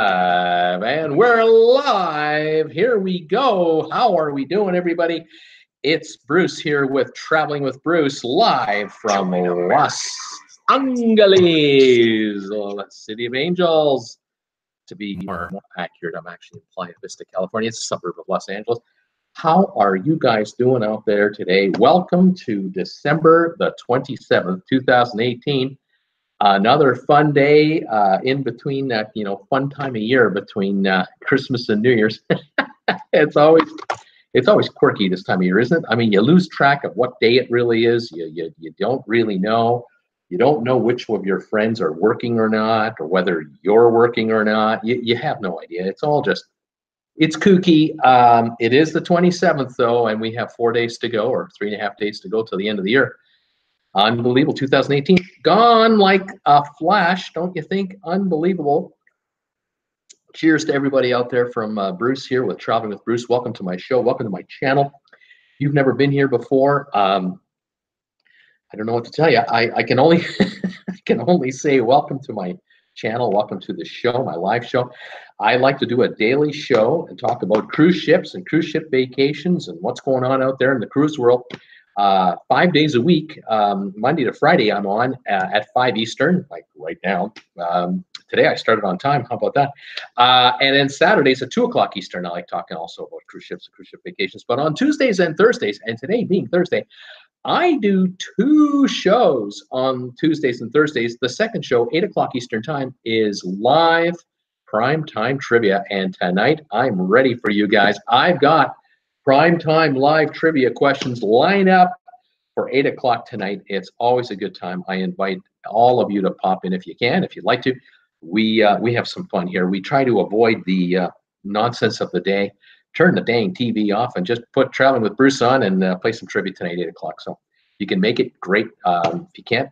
And we're live. Here we go. How are we doing, everybody? It's Bruce here with Traveling with Bruce, live from Los Angeles, the City of Angels. To be more accurate, I'm actually in Playa Vista, California. It's a suburb of Los Angeles. How are you guys doing out there today? Welcome to December the 27th, 2018. Another fun day in between that, fun time of year between Christmas and New Year's. It's always quirky this time of year, isn't it? I mean, you lose track of what day it really is. You don't really know. You don't know which of your friends are working or not, or whether you're working or not. You have no idea. It's kooky. It is the 27th, though, and we have 4 days to go, or 3.5 days to go till the end of the year. Unbelievable. 2018 gone like a flash, don't you think? Unbelievable. Cheers to everybody out there from Bruce here with Traveling with Bruce. Welcome to my show. Welcome to my channel. If you've never been here before, I don't know what to tell you. I can only I can only say welcome to my channel. Welcome to the show, my live show. I like to do a daily show and talk about cruise ships and cruise ship vacations and what's going on out there in the cruise world. 5 days a week, Monday to Friday, I'm on at 5 Eastern, like right now. Today I started on time. How about that? And then Saturdays at 2 o'clock Eastern, I like talking also about cruise ships and cruise ship vacations. But on Tuesdays and Thursdays, and today being Thursday, I do 2 shows on Tuesdays and Thursdays. The second show, 8 o'clock Eastern time, is live prime time trivia. And tonight I'm ready for you guys. I've got prime time live trivia questions line up for 8 o'clock tonight. It's always a good time. I invite all of you to pop in if you can, if you'd like to. We have some fun here. We try to avoid the nonsense of the day. Turn the dang TV off and just put Traveling with Bruce on and play some trivia tonight, 8 o'clock. So you can make it great. If you can't,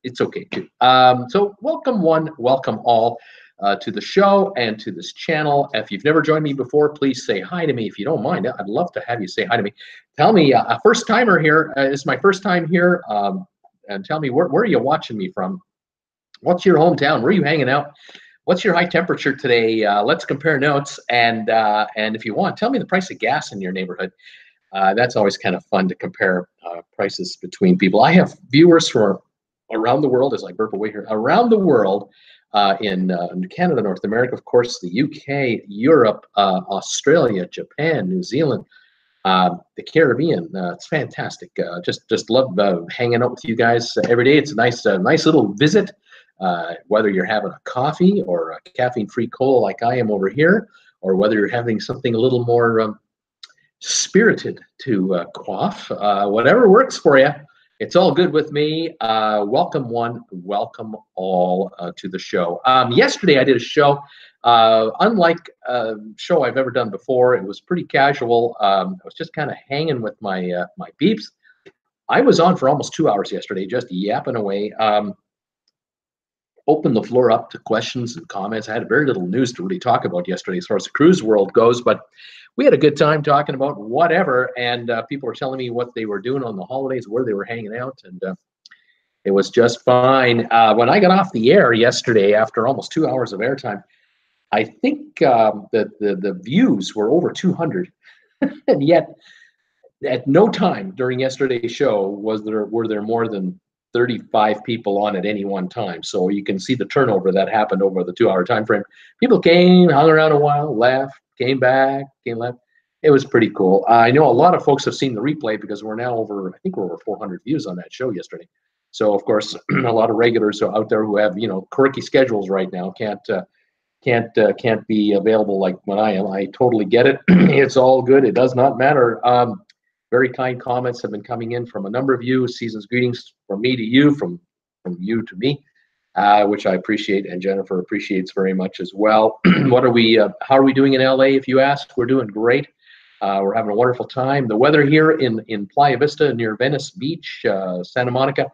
it's okay too. So welcome one, welcome all. To the show and to this channel. If you've never joined me before, please say hi to me if you don't mind. I'd love to have you say hi to me. Tell me, a first timer here, is my first time here, and tell me where are you watching me from? What's your hometown? Where are you hanging out? What's your high temperature today? Let's compare notes, and if you want, tell me the price of gas in your neighborhood. That's always kind of fun to compare prices between people. I have viewers from around the world, as I burp away here, around the world. In Canada, North America, of course, the UK, Europe, Australia, Japan, New Zealand, the Caribbean. It's fantastic. Just love hanging out with you guys every day. It's a nice little visit, whether you're having a coffee or a caffeine-free cola like I am over here, or whether you're having something a little more spirited to quaff. Whatever works for you. It's all good with me. Welcome one, welcome all to the show. Yesterday I did a show, unlike a show I've ever done before. It was pretty casual. I was just kind of hanging with my my peeps. I was on for almost 2 hours yesterday, just yapping away. Opened the floor up to questions and comments. I had very little news to really talk about yesterday as far as the cruise world goes, but we had a good time talking about whatever, and people were telling me what they were doing on the holidays, where they were hanging out, and it was just fine. When I got off the air yesterday, after almost 2 hours of airtime, I think that the views were over 200, and yet at no time during yesterday's show were there more than 35 people on at any one time. So you can see the turnover that happened over the 2 hour time frame. People came, hung around a while, left, came back, came left. It was pretty cool. I know a lot of folks have seen the replay because we're now over, I think we're over 400 views on that show yesterday. So of course, a lot of regulars are out there who have, quirky schedules right now, can't be available like when I am. I totally get it. It's all good. It does not matter. Very kind comments have been coming in from a number of you. Season's greetings from me to you, from you to me, which I appreciate, and Jennifer appreciates very much as well. How are we doing in LA, if you ask? We're doing great. We're having a wonderful time. The weather here in Playa Vista near Venice Beach, Santa Monica,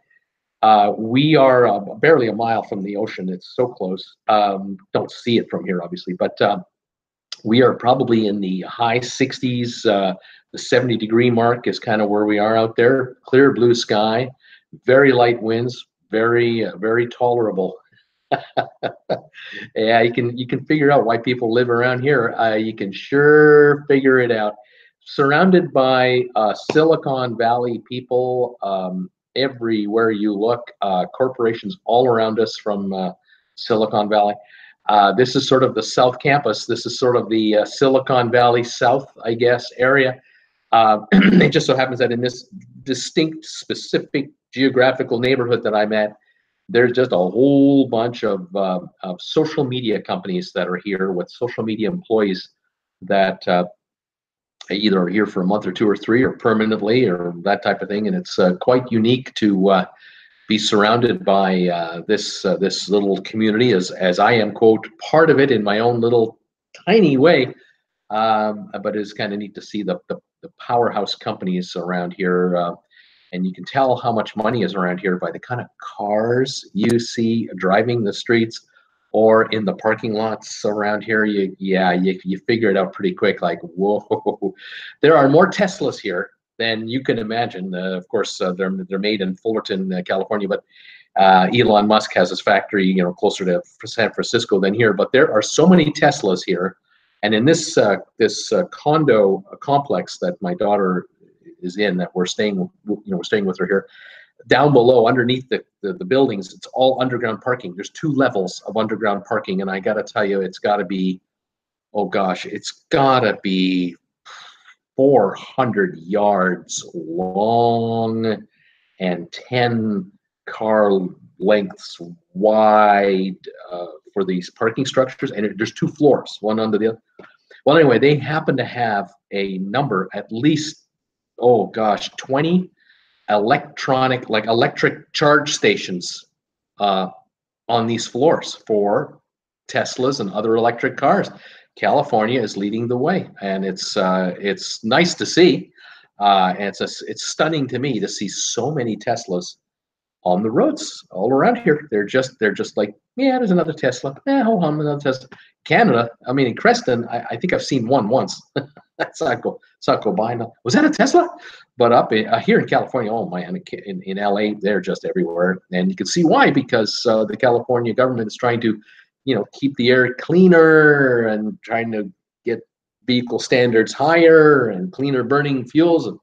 we are barely a mile from the ocean. It's so close. Don't see it from here, obviously, but we are probably in the high 60s. The 70-degree mark is kind of where we are out there. Clear blue sky, very light winds, very tolerable Yeah, you can figure out why people live around here. You can sure figure it out. Surrounded by Silicon Valley people, everywhere you look, corporations all around us from Silicon Valley. This is sort of the South Campus. This is sort of the Silicon Valley South, I guess, area. It just so happens that in this distinct, specific geographical neighborhood that I'm at, there's just a whole bunch of social media companies that are here with social media employees that either are here for a month or two or three or permanently or that type of thing. And it's quite unique to be surrounded by this little community as I am, quote, part of it in my own little tiny way. But it's kind of neat to see the powerhouse companies around here. And you can tell how much money is around here by the kind of cars you see driving the streets or in the parking lots around here. You figure it out pretty quick. Like, whoa, there are more Teslas here than you can imagine. Of course, they're made in Fullerton, California, but Elon Musk has his factory, closer to San Francisco than here. But there are so many Teslas here, and in this condo complex that my daughter is in, that we're staying with her here. Down below, underneath the buildings, it's all underground parking. There's 2 levels of underground parking, and I got to tell you, it's got to be, oh gosh, it's got to be 400 yards long and 10 car lengths wide for these parking structures, and there's 2 floors, one under the other. Well, anyway, they happen to have a number, at least, oh gosh, 20 electric charge stations on these floors for Teslas and other electric cars. California is leading the way, and it's nice to see. And it's stunning to me to see so many Teslas on the roads all around here. They're just like, yeah, there's another Tesla. Yeah, hold on, another Tesla. Canada, I mean, in Creston, I think I've seen one once. That's not go by. Was that a Tesla? But up here in California, oh man, in LA, they're just everywhere, and you can see why, because the California government is trying to, keep the air cleaner and trying to get vehicle standards higher and cleaner burning fuels. And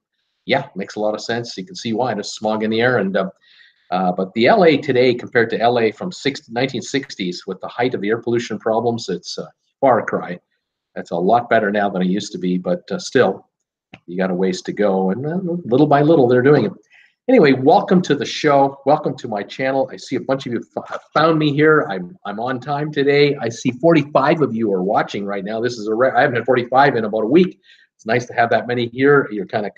yeah, makes a lot of sense. You can see why. There's smog in the air, and but the LA today compared to LA from 1960s with the height of the air pollution problems, it's a far cry. That's a lot better now than it used to be, but still, you got a ways to go, and little by little, they're doing it. Anyway, welcome to the show. Welcome to my channel. I see a bunch of you found me here. I'm on time today. I see 45 of you are watching right now. This is I haven't had 45 in about a week. It's nice to have that many here. You kind of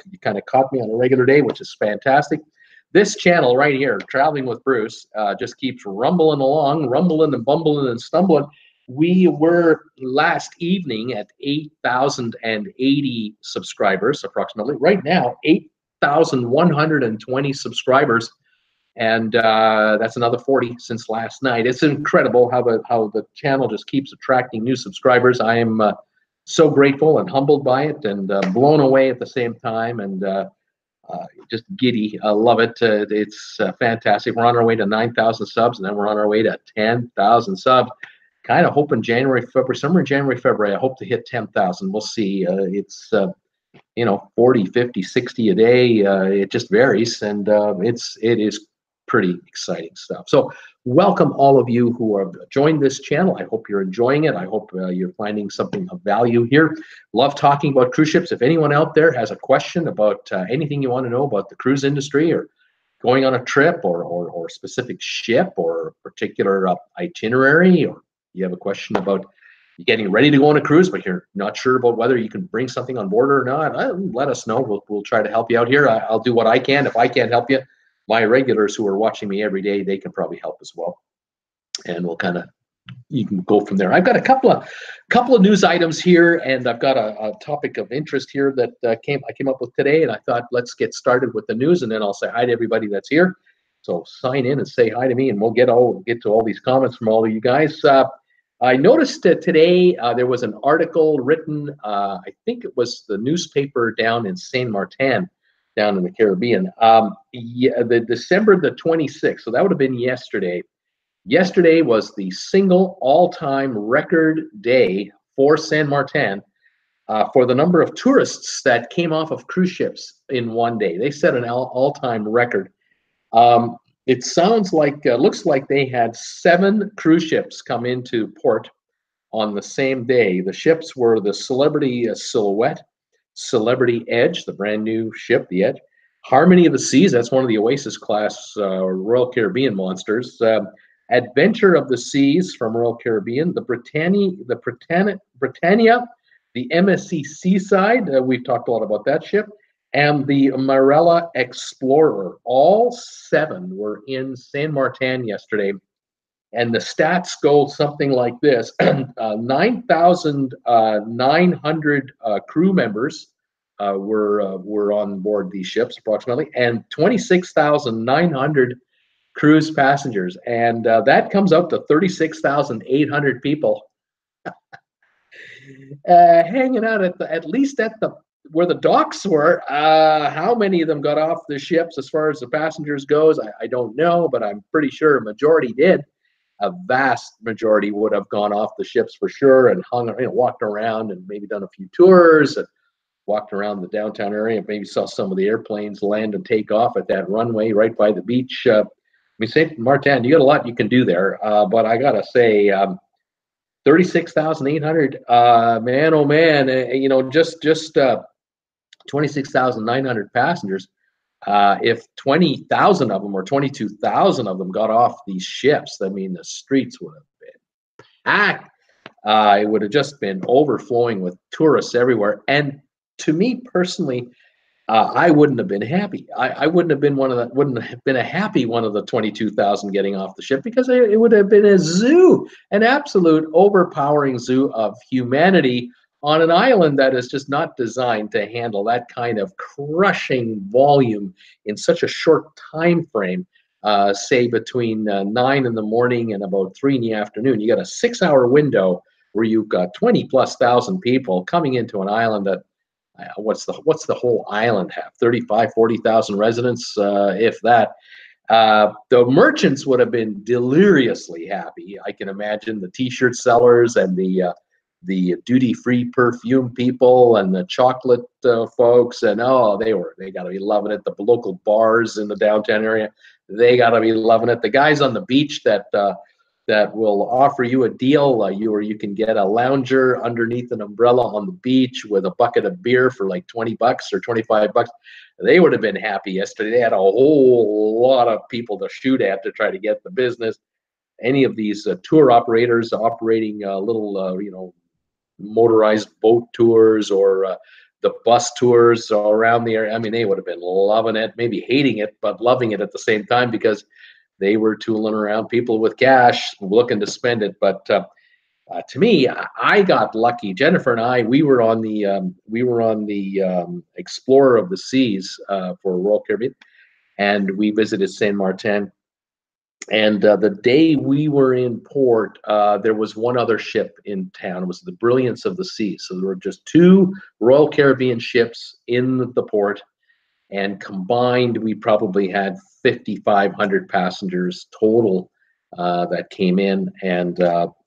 caught me on a regular day, which is fantastic. This channel right here, Traveling with Bruce, just keeps rumbling along, rumbling and bumbling and stumbling. We were last evening at 8,080 subscribers, approximately. Right now, 8,120 subscribers, and that's another 40 since last night. It's incredible how the channel just keeps attracting new subscribers. I am so grateful and humbled by it, and blown away at the same time, and just giddy. I love it. It's fantastic. We're on our way to 9,000 subs, and then we're on our way to 10,000 subs. Kind of hoping January, February, somewhere in January, February, I hope to hit 10,000. We'll see. It's 40, 50, 60 a day. It just varies, and it is pretty exciting stuff. So welcome all of you who have joined this channel. I hope you're enjoying it. I hope you're finding something of value here. Love talking about cruise ships. If anyone out there has a question about anything you want to know about the cruise industry, or going on a trip, or specific ship, or particular itinerary, or you have a question about getting ready to go on a cruise, but you're not sure about whether you can bring something on board or not, let us know. We'll try to help you out here. I'll do what I can. If I can't help you, my regulars who are watching me every day, they can probably help as well. And you can go from there. I've got a couple of news items here, and I've got a topic of interest here that I came up with today, and I thought, let's get started with the news, and then I'll say hi to everybody that's here. So sign in and say hi to me, and we'll get to all these comments from all of you guys. I noticed today there was an article written, I think it was the newspaper down in Saint Martin, down in the Caribbean, the December the 26th, so that would have been yesterday. Yesterday was the single all-time record day for Saint Martin for the number of tourists that came off of cruise ships in one day. They set an all-time record. It sounds like, looks like they had 7 cruise ships come into port on the same day. The ships were the Celebrity Silhouette, Celebrity Edge, the brand new ship, the Edge, Harmony of the Seas, that's one of the Oasis class Royal Caribbean monsters, Adventure of the Seas from Royal Caribbean, the Britannia, the MSC Seaside, we've talked a lot about that ship, and the Marella Explorer. All 7 were in Saint Martin yesterday. And the stats go something like this. 9,900 crew members were on board these ships approximately, and 26,900 cruise passengers. And that comes out to 36,800 people hanging out at least at the where the docks were. How many of them got off the ships as far as the passengers goes, I don't know, but I'm pretty sure a majority did. A vast majority would have gone off the ships for sure and hung, walked around and maybe done a few tours and walked around the downtown area and maybe saw some of the airplanes land and take off at that runway right by the beach. I mean, Saint Martin, you got a lot you can do there, but I gotta say, 36,800, man, oh man, just 26,900 passengers. If 20,000 of them or 22,000 of them got off these ships, I mean, the streets would have been packed. It would have just been overflowing with tourists everywhere. And to me personally, I wouldn't have been happy. I wouldn't have been wouldn't have been a happy one of the 22,000 getting off the ship, because it would have been a zoo, an absolute overpowering zoo of humanity on an island that is just not designed to handle that kind of crushing volume in such a short time frame. Say between 9 in the morning and about 3 in the afternoon, you got a 6-hour window where you've got 20,000+ people coming into an island that what's the whole island have? 35, 40,000 residents, if that. The merchants would have been deliriously happy. I can imagine the T-shirt sellers and the duty-free perfume people and the chocolate folks, and they got to be loving it. The local bars in the downtown area, they got to be loving it. The guys on the beach that will offer you a deal where you can get a lounger underneath an umbrella on the beach with a bucket of beer for like $20 or $25. They would have been happy yesterday. They had a whole lot of people to shoot at to try to get the business. Any of these tour operators operating little, motorized boat tours or the bus tours around the area, I mean, they would have been loving it, maybe hating it, but loving it at the same time, because they were tooling around people with cash looking to spend it. But to me, I got lucky. Jennifer and I, we were on the Explorer of the Seas for Royal Caribbean, and we visited Saint Martin. And the day we were in port, there was one other ship in town. It was the Brilliance of the Seas. So there were just 2 Royal Caribbean ships in the port, and combined, we probably had 5,500 passengers total that came in, and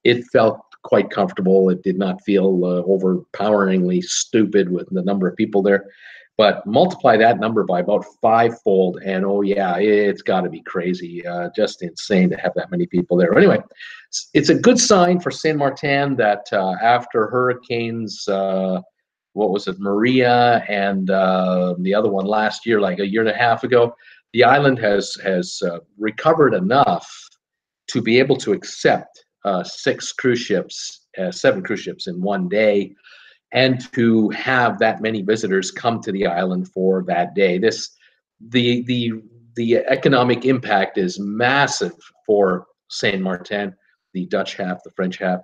it felt quite comfortable. It did not feel overpoweringly stupid with the number of people there. But multiply that number by about 5-fold, and oh yeah, it's got to be crazy, just insane to have that many people there. Anyway, it's a good sign for Saint Martin that after hurricanes, what was it, Maria, and the other one last year, like a year and a half ago, the island has recovered enough to be able to accept 7 cruise ships in one day, and to have that many visitors come to the island for that day. The economic impact is massive for Saint Martin, the Dutch half, the French half.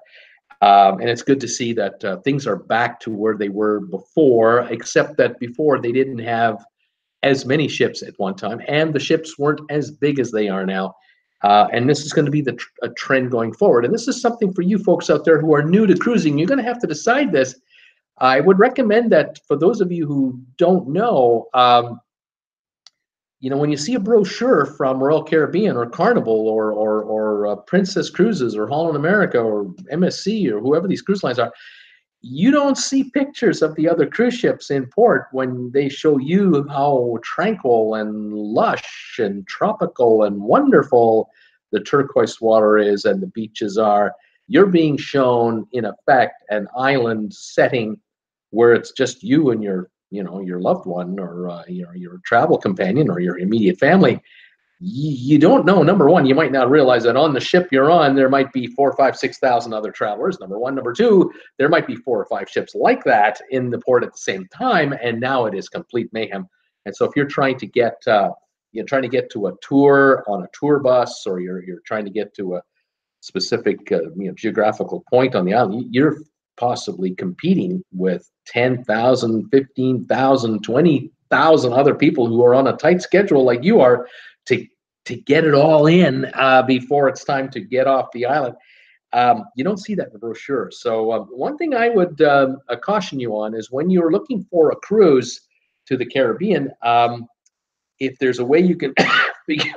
And it's good to see that things are back to where they were before, except that before they didn't have as many ships at one time, and the ships weren't as big as they are now. And this is going to be a trend going forward. And this is something for you folks out there who are new to cruising. You're going to have to decide this. I would recommend that for those of you who don't know, you know, when you see a brochure from Royal Caribbean or Carnival or Princess Cruises or Holland America or MSC or whoever these cruise lines are, you don't see pictures of the other cruise ships in port when they show you how tranquil and lush and tropical and wonderful the turquoise water is and the beaches are. You're being shown, in effect, an island setting where it's just you and your, you know, your loved one or your travel companion or your immediate family. You don't know. Number one, you might not realize that on the ship you're on, there might be 4, 5, 6,000 other travelers. Number one. Number two, there might be 4 or 5 ships like that in the port at the same time, and now it is complete mayhem. And so, if you're trying to get, to a tour on a tour bus, or you're trying to get to a specific, geographical point on the island, you're possibly competing with 10,000, 15,000, 20,000 other people who are on a tight schedule like you are to get it all in before it's time to get off the island. You don't see that in the brochure. So one thing I would caution you on is when you're looking for a cruise to the Caribbean, if there's a way you can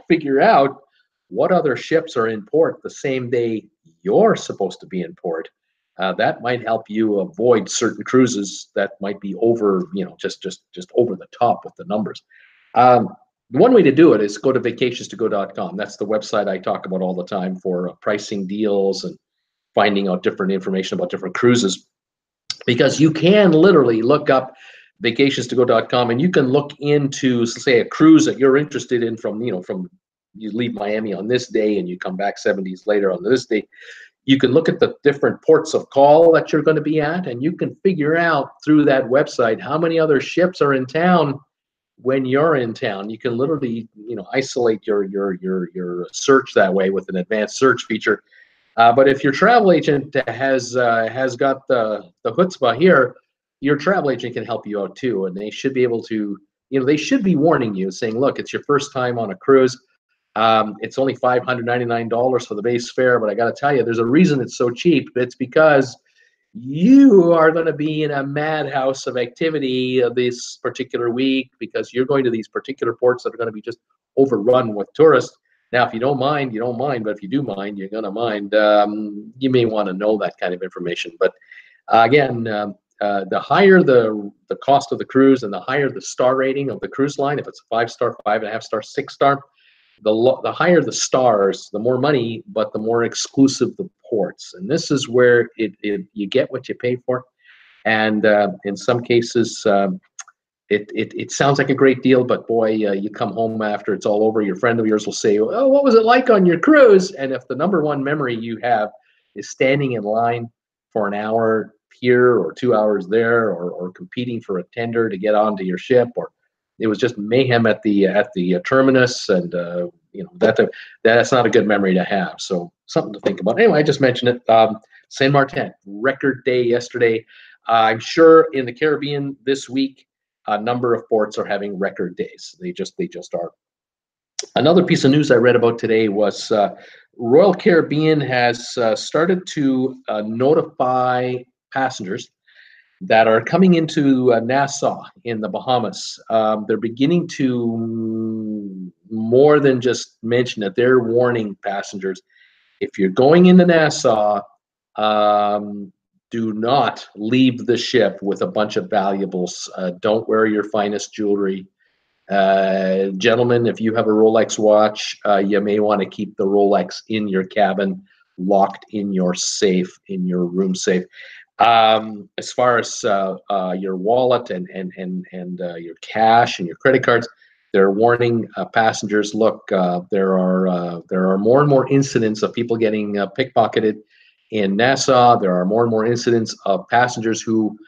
figure out what other ships are in port the same day you're supposed to be in port, that might help you avoid certain cruises that might be over, just over the top with the numbers. One way to do it is go to vacationstogo.com. That's the website I talk about all the time for pricing deals and finding out different information about different cruises. Because you can literally look up vacationstogo.com and you can look into, say, a cruise that you're interested in from you leave Miami on this day and you come back 7 days later on this day. You can look at the different ports of call that you're going to be at, and you can figure out through that website how many other ships are in town when you're in town. You can literally, isolate your search that way with an advanced search feature. But if your travel agent has got the chutzpah here, your travel agent can help you out too, and they should be able to, they should be warning you, saying, look, it's your first time on a cruise. It's only $599 for the base fare, but I got to tell you, there's a reason it's so cheap. It's because you are going to be in a madhouse of activity this particular week, because you're going to these particular ports that are going to be just overrun with tourists. Now, if you don't mind, you don't mind, but if you do mind, you're going to mind. You may want to know that kind of information. But again, the higher the cost of the cruise and the higher the star rating of the cruise line, if it's a 5-star, 5.5-star, 6-star, the higher the stars, the more money, but the more exclusive the ports. And this is where you get what you pay for. And in some cases, it sounds like a great deal, but boy, you come home after it's all over, your friend of yours will say, oh, what was it like on your cruise? And if the number one memory you have is standing in line for an hour here or 2 hours there, or competing for a tender to get onto your ship, or it was just mayhem at the terminus, and that's not a good memory to have. So something to think about. Anyway, I just mentioned it. Saint Martin, record day yesterday. I'm sure in the Caribbean this week, a number of ports are having record days. They just are. Another piece of news I read about today was Royal Caribbean has started to notify passengers that are coming into Nassau in the Bahamas. They're beginning to more than just mention it. They're warning passengers, if you're going into Nassau, do not leave the ship with a bunch of valuables. Don't wear your finest jewelry. Gentlemen, if you have a Rolex watch, you may want to keep the Rolex in your cabin, locked in your safe, in your room safe. As far as your wallet and your cash and your credit cards, they're warning passengers. Look, there are more and more incidents of people getting pickpocketed in Nassau. There are more and more incidents of passengers who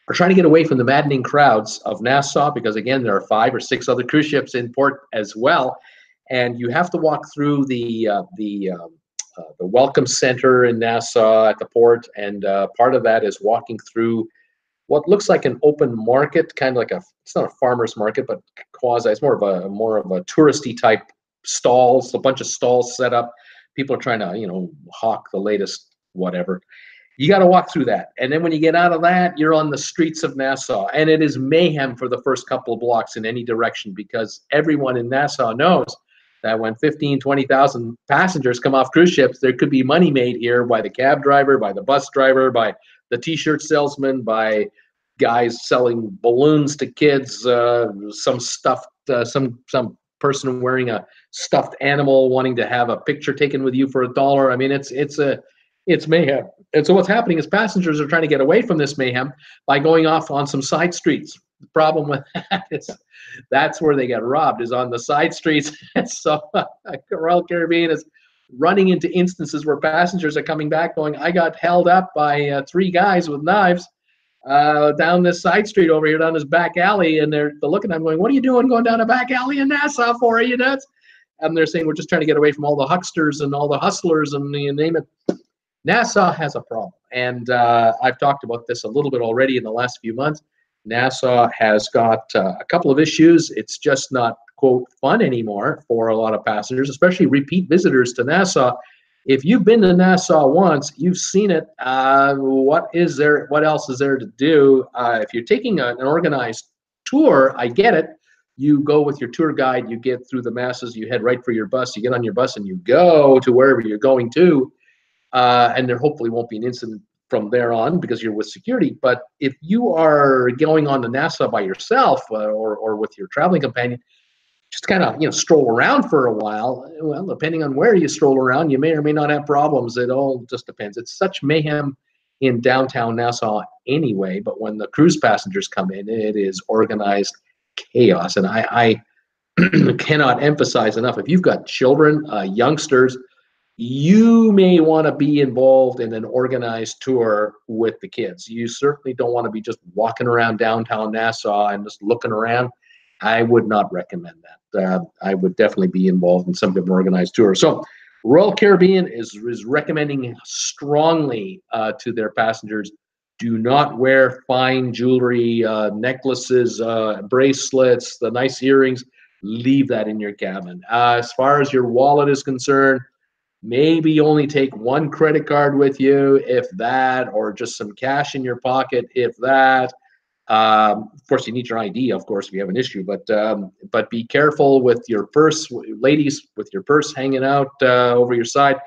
are trying to get away from the maddening crowds of Nassau, because again, there are 5 or 6 other cruise ships in port as well, and you have to walk through the welcome center in Nassau at the port, and part of that is walking through what looks like an open market, kind of like it's not a farmer's market, but quasi. It's more of a touristy type stalls, a bunch of stalls set up. People are trying to, hawk the latest whatever. You got to walk through that. And then when you get out of that, you're on the streets of Nassau. And it is mayhem for the first couple of blocks in any direction, because everyone in Nassau knows that when 15, 20,000 passengers come off cruise ships, there could be money made here by the cab driver, by the bus driver, by the T-shirt salesman, by guys selling balloons to kids, some stuffed, some person wearing a stuffed animal wanting to have a picture taken with you for $1. I mean, it's mayhem. And so what's happening is passengers are trying to get away from this mayhem by going off on some side streets. The problem with that is that's where they get robbed, is on the side streets. And so Royal Caribbean is running into instances where passengers are coming back going, I got held up by 3 guys with knives down this side street over here, down this back alley. And they're looking at them going, what are you doing going down a back alley in Nassau for? Are you nuts? And they're saying, we're just trying to get away from all the hucksters and all the hustlers and you name it. Nassau has a problem, and I've talked about this a little bit already in the last few months. Nassau has got a couple of issues. It's just not, quote, fun anymore for a lot of passengers, especially repeat visitors to Nassau. If you've been to Nassau once, you've seen it. What else is there to do? If you're taking an organized tour, I get it. You go with your tour guide, you get through the masses, you head right for your bus, you get on your bus, and you go to wherever you're going to. And there hopefully won't be an incident from there on because you're with security. But if you are going on to Nassau by yourself or with your traveling companion, just kind of stroll around for a while. Well, depending on where you stroll around, you may or may not have problems. It all just depends. It's such mayhem in downtown Nassau anyway. But when the cruise passengers come in, it is organized chaos. And I cannot emphasize enough. If you've got children, youngsters, you may want to be involved in an organized tour with the kids. You certainly don't want to be just walking around downtown Nassau and just looking around. I would not recommend that. I would definitely be involved in some kind of organized tour. So Royal Caribbean is recommending strongly to their passengers, do not wear fine jewelry, necklaces, bracelets, the nice earrings. Leave that in your cabin. As far as your wallet is concerned, maybe only take one credit card with you, if that, or just some cash in your pocket, if that. Of course, you need your ID, of course, if you have an issue, but be careful with your purse. Ladies, with your purse hanging out over your side,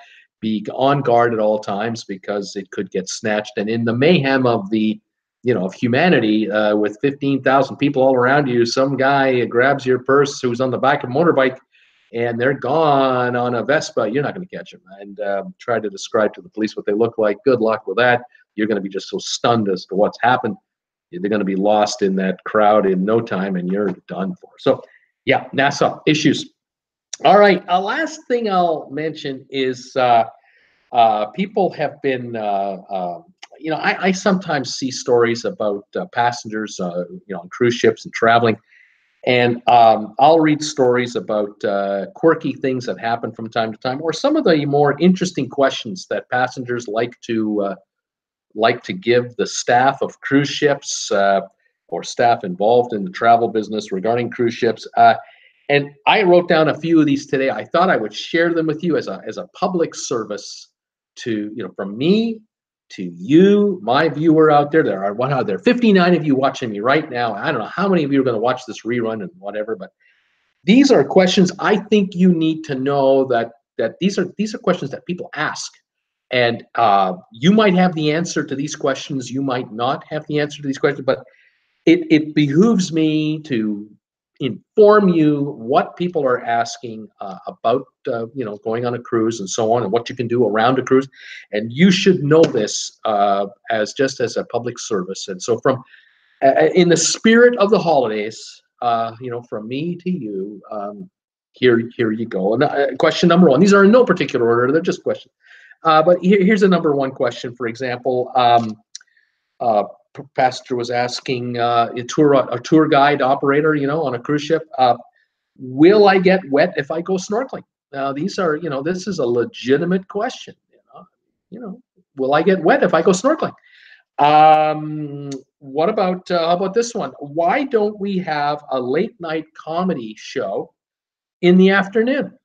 be on guard at all times because it could get snatched. And in the mayhem of of humanity, with 15,000 people all around you, some guy grabs your purse who's on the back of a motorbike, and they're gone on a Vespa. You're not going to catch them. And try to describe to the police what they look like. Good luck with that. You're going to be just so stunned as to what's happened. They're going to be lost in that crowd in no time, and you're done for. So, yeah, Nassau issues. All right. Last thing I'll mention is people have been, I sometimes see stories about passengers, on cruise ships and traveling. And I'll read stories about quirky things that happen from time to time, or some of the more interesting questions that passengers like to give the staff of cruise ships or staff involved in the travel business regarding cruise ships. And I wrote down a few of these today. I thought I would share them with you as a public service to, from me to you, my viewer out there. There are 59 of you watching me right now. I don't know how many of you are going to watch this rerun and whatever, but these are questions I think you need to know that these are questions that people ask. And you might have the answer to these questions. You might not have the answer to these questions, but it behooves me to inform you what people are asking about, going on a cruise and so on, and what you can do around a cruise. And you should know this as a public service. And so in the spirit of the holidays, from me to you, here you go. And question number one, these are in no particular order. They're just questions. But here's a number one question. For example, passenger was asking a tour guide operator, on a cruise ship, will I get wet if I go snorkeling? Now, these are, this is a legitimate question. Will I get wet if I go snorkeling? What about how about this one? Why don't we have a late night comedy show in the afternoon?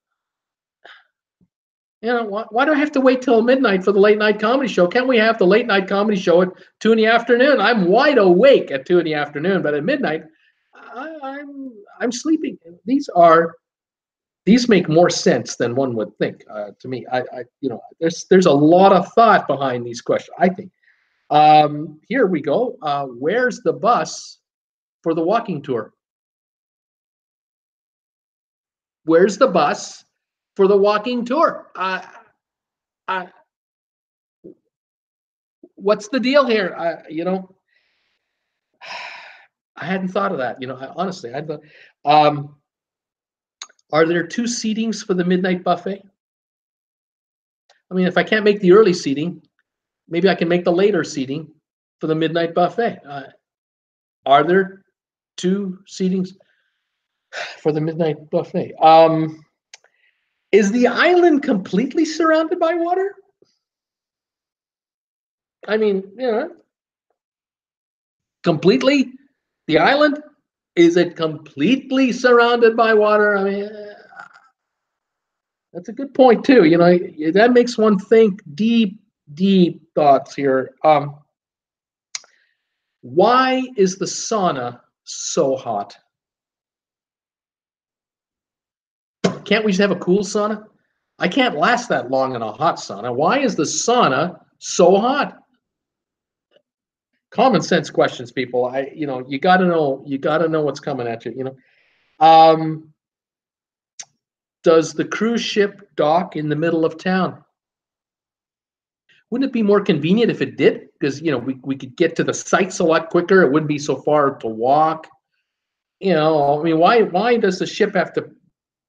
You know, why do I have to wait till midnight for the late night comedy show? Can't we have the late night comedy show at 2 in the afternoon? I'm wide awake at 2 in the afternoon, but at midnight, I'm sleeping. These make more sense than one would think to me. There's a lot of thought behind these questions, I think. Here we go. Where's the bus for the walking tour? Where's the bus for the walking tour? What's the deal here? I hadn't thought of that. Honestly, I thought. Are there 2 seatings for the midnight buffet? I mean, if I can't make the early seating, maybe I can make the later seating for the midnight buffet. Are there 2 seatings for the midnight buffet? Is the island completely surrounded by water? I mean, completely? The island? Is it completely surrounded by water? I mean, that's a good point too. That makes one think deep, deep thoughts here. Why is the sauna so hot? Can't we just have a cool sauna? I can't last that long in a hot sauna. Why is the sauna so hot? Common sense questions, people. You got to know what's coming at you. Does the cruise ship dock in the middle of town? Wouldn't it be more convenient if it did? Because we could get to the sites a lot quicker. It wouldn't be so far to walk. I mean, why does the ship have to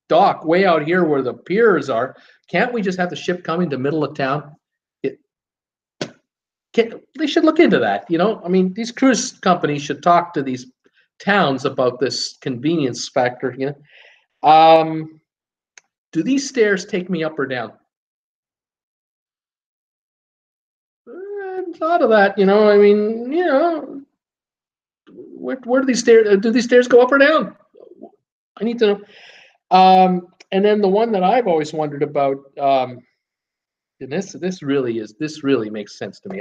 dock way out here where the piers are? Can't we just have the ship come into the middle of town? They should look into that. I mean, these cruise companies should talk to these towns about this convenience factor. Do these stairs take me up or down? I hadn't thought of that. I mean, where do these stairs? Do these stairs go up or down? I need to know. And then the one that I've always wondered about. And this really makes sense to me.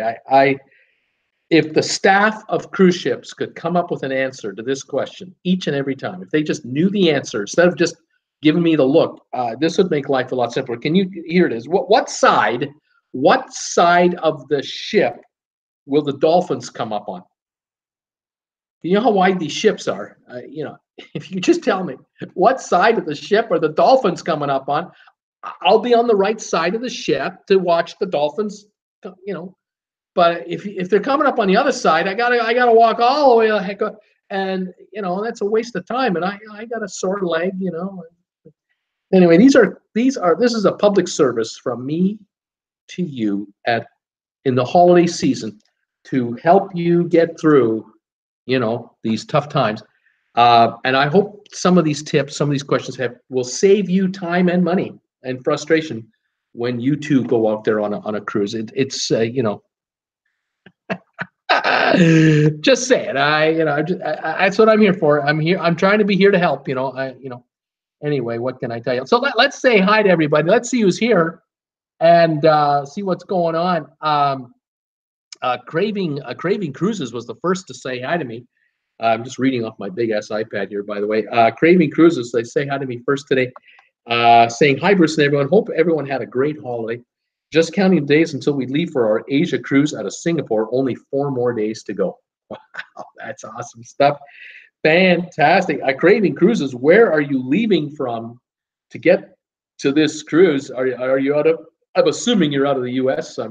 If the staff of cruise ships could come up with an answer to this question each and every time, if they just knew the answer instead of just giving me the look, this would make life a lot simpler. Here it is. What side of the ship will the dolphins come up on? You know how wide these ships are. If you just tell me what side of the ship are the dolphins coming up on, I'll be on the right side of the ship to watch the dolphins. But if they're coming up on the other side, I gotta walk all the way the heck up, and that's a waste of time. And I got a sore leg. Anyway, this is a public service from me to you in the holiday season to help you get through these tough times. And I hope some of these tips, some of these questions will save you time and money and frustration when you too go out there on a cruise. It's just say it. That's what I'm here for. I'm trying to be here to help. Anyway, what can I tell you? So let's say hi to everybody. Let's see who's here and see what's going on. Craving Cruises was the first to say hi to me. I'm just reading off my big ass iPad here, by the way. Craving Cruises, they say hi to me first today, saying hi, Bruce and everyone. Hope everyone had a great holiday. Just counting days until we leave for our Asia cruise out of Singapore. Only 4 more days to go. Wow, that's awesome stuff. Fantastic. Craving Cruises, where are you leaving from to get to this cruise? Are you out of? I'm assuming you're out of the U.S. I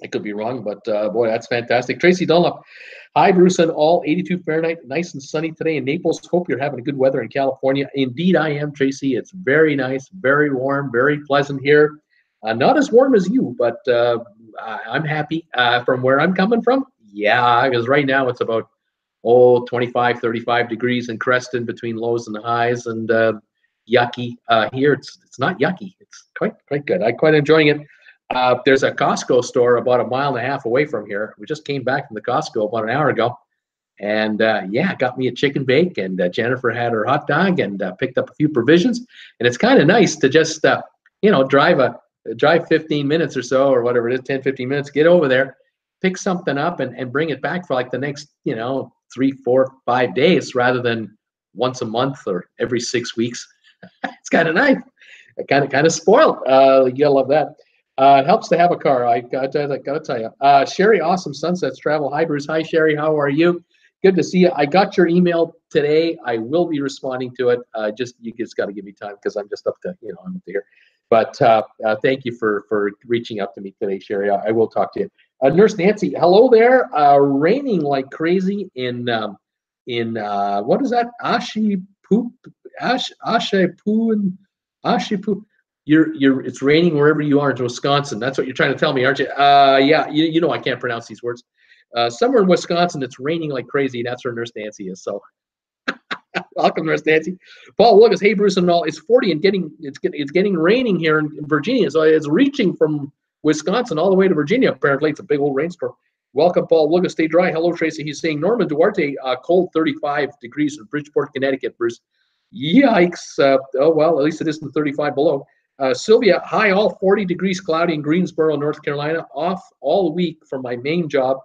could be wrong, but boy, that's fantastic. Tracy Dunlop. Hi, Bruce and all. 82 Fahrenheit, nice and sunny today in Naples. Hope you're having good weather in California. Indeed, I am, Tracy. It's very nice, very warm, very pleasant here. Not as warm as you, but I'm happy from where I'm coming from. Yeah, because right now it's about 25, 35 degrees in Creston between lows and highs, and yucky. Here it's not yucky. It's quite good. I'm quite enjoying it. There's a Costco store about a mile and a half away from here. We just came back from the Costco about an hour ago, and got me a chicken bake, and Jennifer had her hot dog, and picked up a few provisions. And it's kind of nice to just drive drive 15 minutes or so, or whatever it is, 10, 15 minutes, get over there, pick something up and bring it back for like the next, 3, 4, 5 days rather than once a month or every 6 weeks. It's kind of nice. Kind of spoiled. You gotta love that. It helps to have a car. I gotta tell you. Sherry, awesome sunsets travel. Hi, Bruce. Hi, Sherry. How are you? Good to see you. I got your email today. I will be responding to it. You just got to give me time because I'm just up to I'm up here. But thank you for reaching out to me today, Sherry. I will talk to you. Nurse Nancy, hello there. Raining like crazy in what is that? Ashipu. It's raining wherever you are in Wisconsin. That's what you're trying to tell me, aren't you? Yeah, you know I can't pronounce these words. Somewhere in Wisconsin, it's raining like crazy. That's where Nurse Nancy is. So, welcome, Nurse Nancy. Paul Lucas, hey Bruce and all. It's 40 and it's getting raining here in Virginia. So it's reaching from Wisconsin all the way to Virginia. Apparently, it's a big old rainstorm. Welcome, Paul Lucas. Stay dry. Hello, Tracy. He's saying Norman Duarte, cold 35 degrees in Bridgeport, Connecticut. Bruce, yikes. Oh well, at least it isn't 35 below. Sylvia, hi, all 40 degrees, cloudy in Greensboro, North Carolina. Off all week from my main job.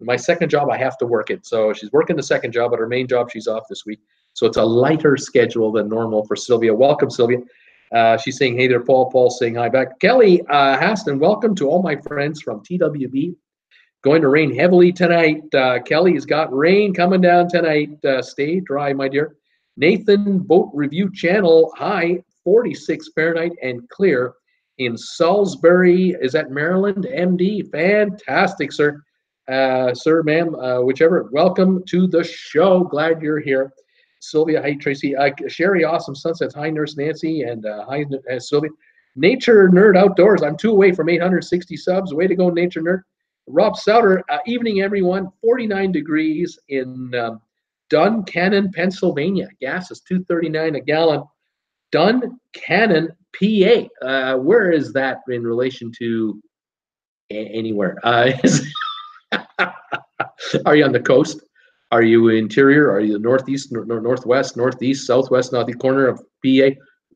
My second job, I have to work it. So she's working the second job, but her main job, she's off this week. So it's a lighter schedule than normal for Sylvia. Welcome, Sylvia. She's saying, hey there, Paul. Paul's saying hi back. Kelly Haston, welcome to all my friends from TWB. Going to rain heavily tonight. Kelly's got rain coming down tonight. Stay dry, my dear. Nathan, Boat Review Channel, hi, 46 Fahrenheit and clear in Salisbury. Is that Maryland, MD? Fantastic, sir. Sir, ma'am, whichever. Welcome to the show. Glad you're here. Sylvia, hi, Tracy. Sherry, awesome sunsets. Hi, Nurse Nancy, and hi, Sylvia. Nature Nerd Outdoors. I'm 2 away from 860 subs. Way to go, Nature Nerd. Rob Souter, evening, everyone. 49 degrees in Duncannon, Pennsylvania. Gas is $2.39 a gallon. Duncannon, PA. Where is that in relation to anywhere? Are you on the coast? Are you interior? Are you northeast, northwest, northeast, southwest, northeast corner of PA?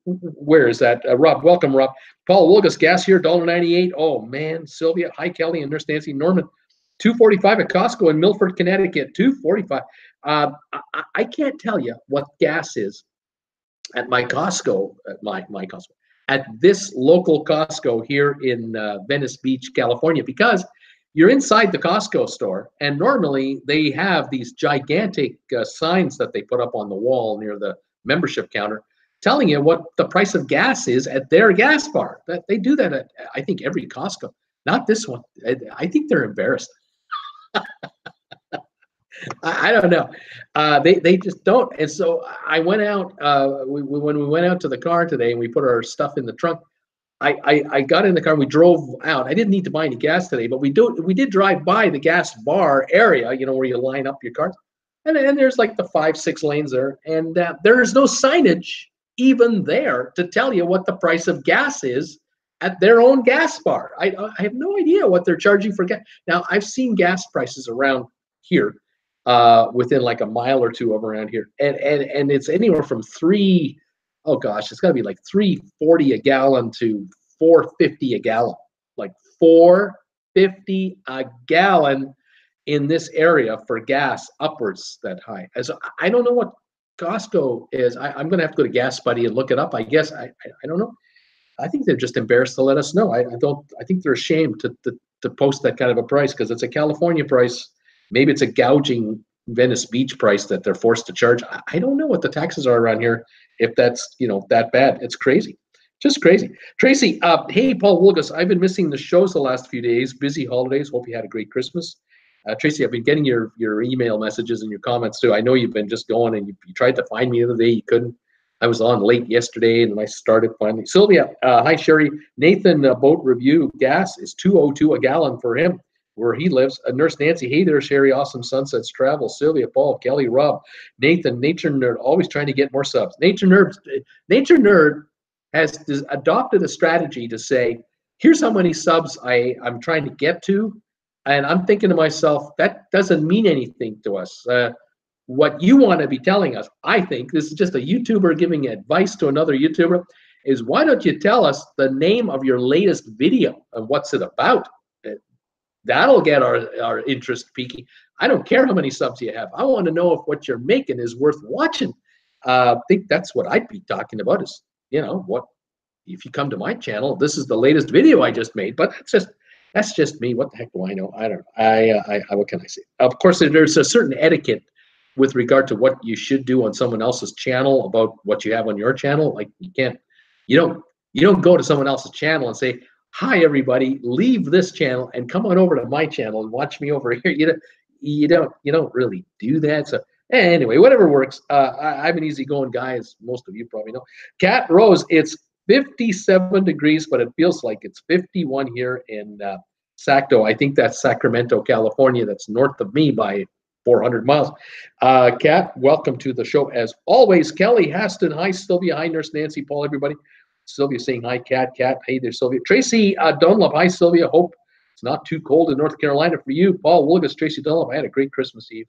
Where is that? Rob, welcome, Rob. Paul Wilgus, gas here, $1.98. Oh, man. Sylvia, hi, Kelly, and Nurse Nancy. Norman, $2.45 at Costco in Milford, Connecticut. $2.45. I can't tell you what gas is at my Costco, at my Costco, at this local Costco here in Venice Beach, California, because you're inside the Costco store, and normally they have these gigantic signs that they put up on the wall near the membership counter telling you what the price of gas is at their gas bar. They do that at, I think, every Costco. Not this one. I think they're embarrassed. I don't know. They just don't. And so I went out, when we went out to the car today and we put our stuff in the trunk, I got in the car and we drove out. I didn't need to buy any gas today, but we did drive by the gas bar area, where you line up your cars. And there's like the 5, 6 lanes there. And there's no signage even there to tell you what the price of gas is at their own gas bar. I have no idea what they're charging for gas. Now, I've seen gas prices around here within like a mile or two of around here. And it's anywhere from it's got to be like $3.40 a gallon to $4.50 a gallon. Like $4.50 a gallon in this area for gas upwards that high. And so I don't know what Costco is. I'm going to have to go to Gas Buddy and look it up. I guess I don't know. I think they're just embarrassed to let us know. I think they're ashamed to post that kind of a price because it's a California price. Maybe it's a gouging Venice Beach price that they're forced to charge. I don't know what the taxes are around here. If that's that bad, it's crazy, just crazy. Tracy, hey Paul Wilgus, I've been missing the shows the last few days. Busy holidays. Hope you had a great Christmas. Tracy, I've been getting your email messages and your comments too. I know you've been just going and you tried to find me the other day. You couldn't. I was on late yesterday and I started finally. Sylvia, hi Sherry. Nathan, Boat Review. Gas is $2.02 a gallon for him where he lives. Nurse Nancy, hey there, Sherry. Awesome sunsets travel. Sylvia, Paul, Kelly, Rob, Nathan, Nature Nerd, always trying to get more subs. Nature Nerd has adopted a strategy to say, here's how many subs I'm trying to get to. And I'm thinking to myself, that doesn't mean anything to us. What you want to be telling us, I think, this is just a YouTuber giving advice to another YouTuber. is why don't you tell us the name of your latest video and what's it about? That'll get our interest peaking. I don't care how many subs you have. I want to know if what you're making is worth watching. I think that's what I'd be talking about is, what if you come to my channel, this is the latest video I just made, but that's just me. What the heck do I know? I don't know. What can I say? Of course, there's a certain etiquette with regard to what you should do on someone else's channel about what you have on your channel. Like you don't go to someone else's channel and say, "Hi, everybody, leave this channel and come on over to my channel and watch me over here." You don't really do that. So anyway, whatever works. I'm an easygoing guy, as most of you probably know. Cat Rose, it's 57 degrees, but it feels like it's 51 here in Sacto. I think that's Sacramento, California. That's north of me by 400 miles. Kat, welcome to the show as always. Kelly Haston, hi Sylvia, hi Nurse Nancy, Paul, everybody. Sylvia saying hi, Kat, hey there, Sylvia. Tracy Dunlop, hi Sylvia, hope it's not too cold in North Carolina for you. Paul Wilgus, Tracy Dunlop, I had a great Christmas Eve,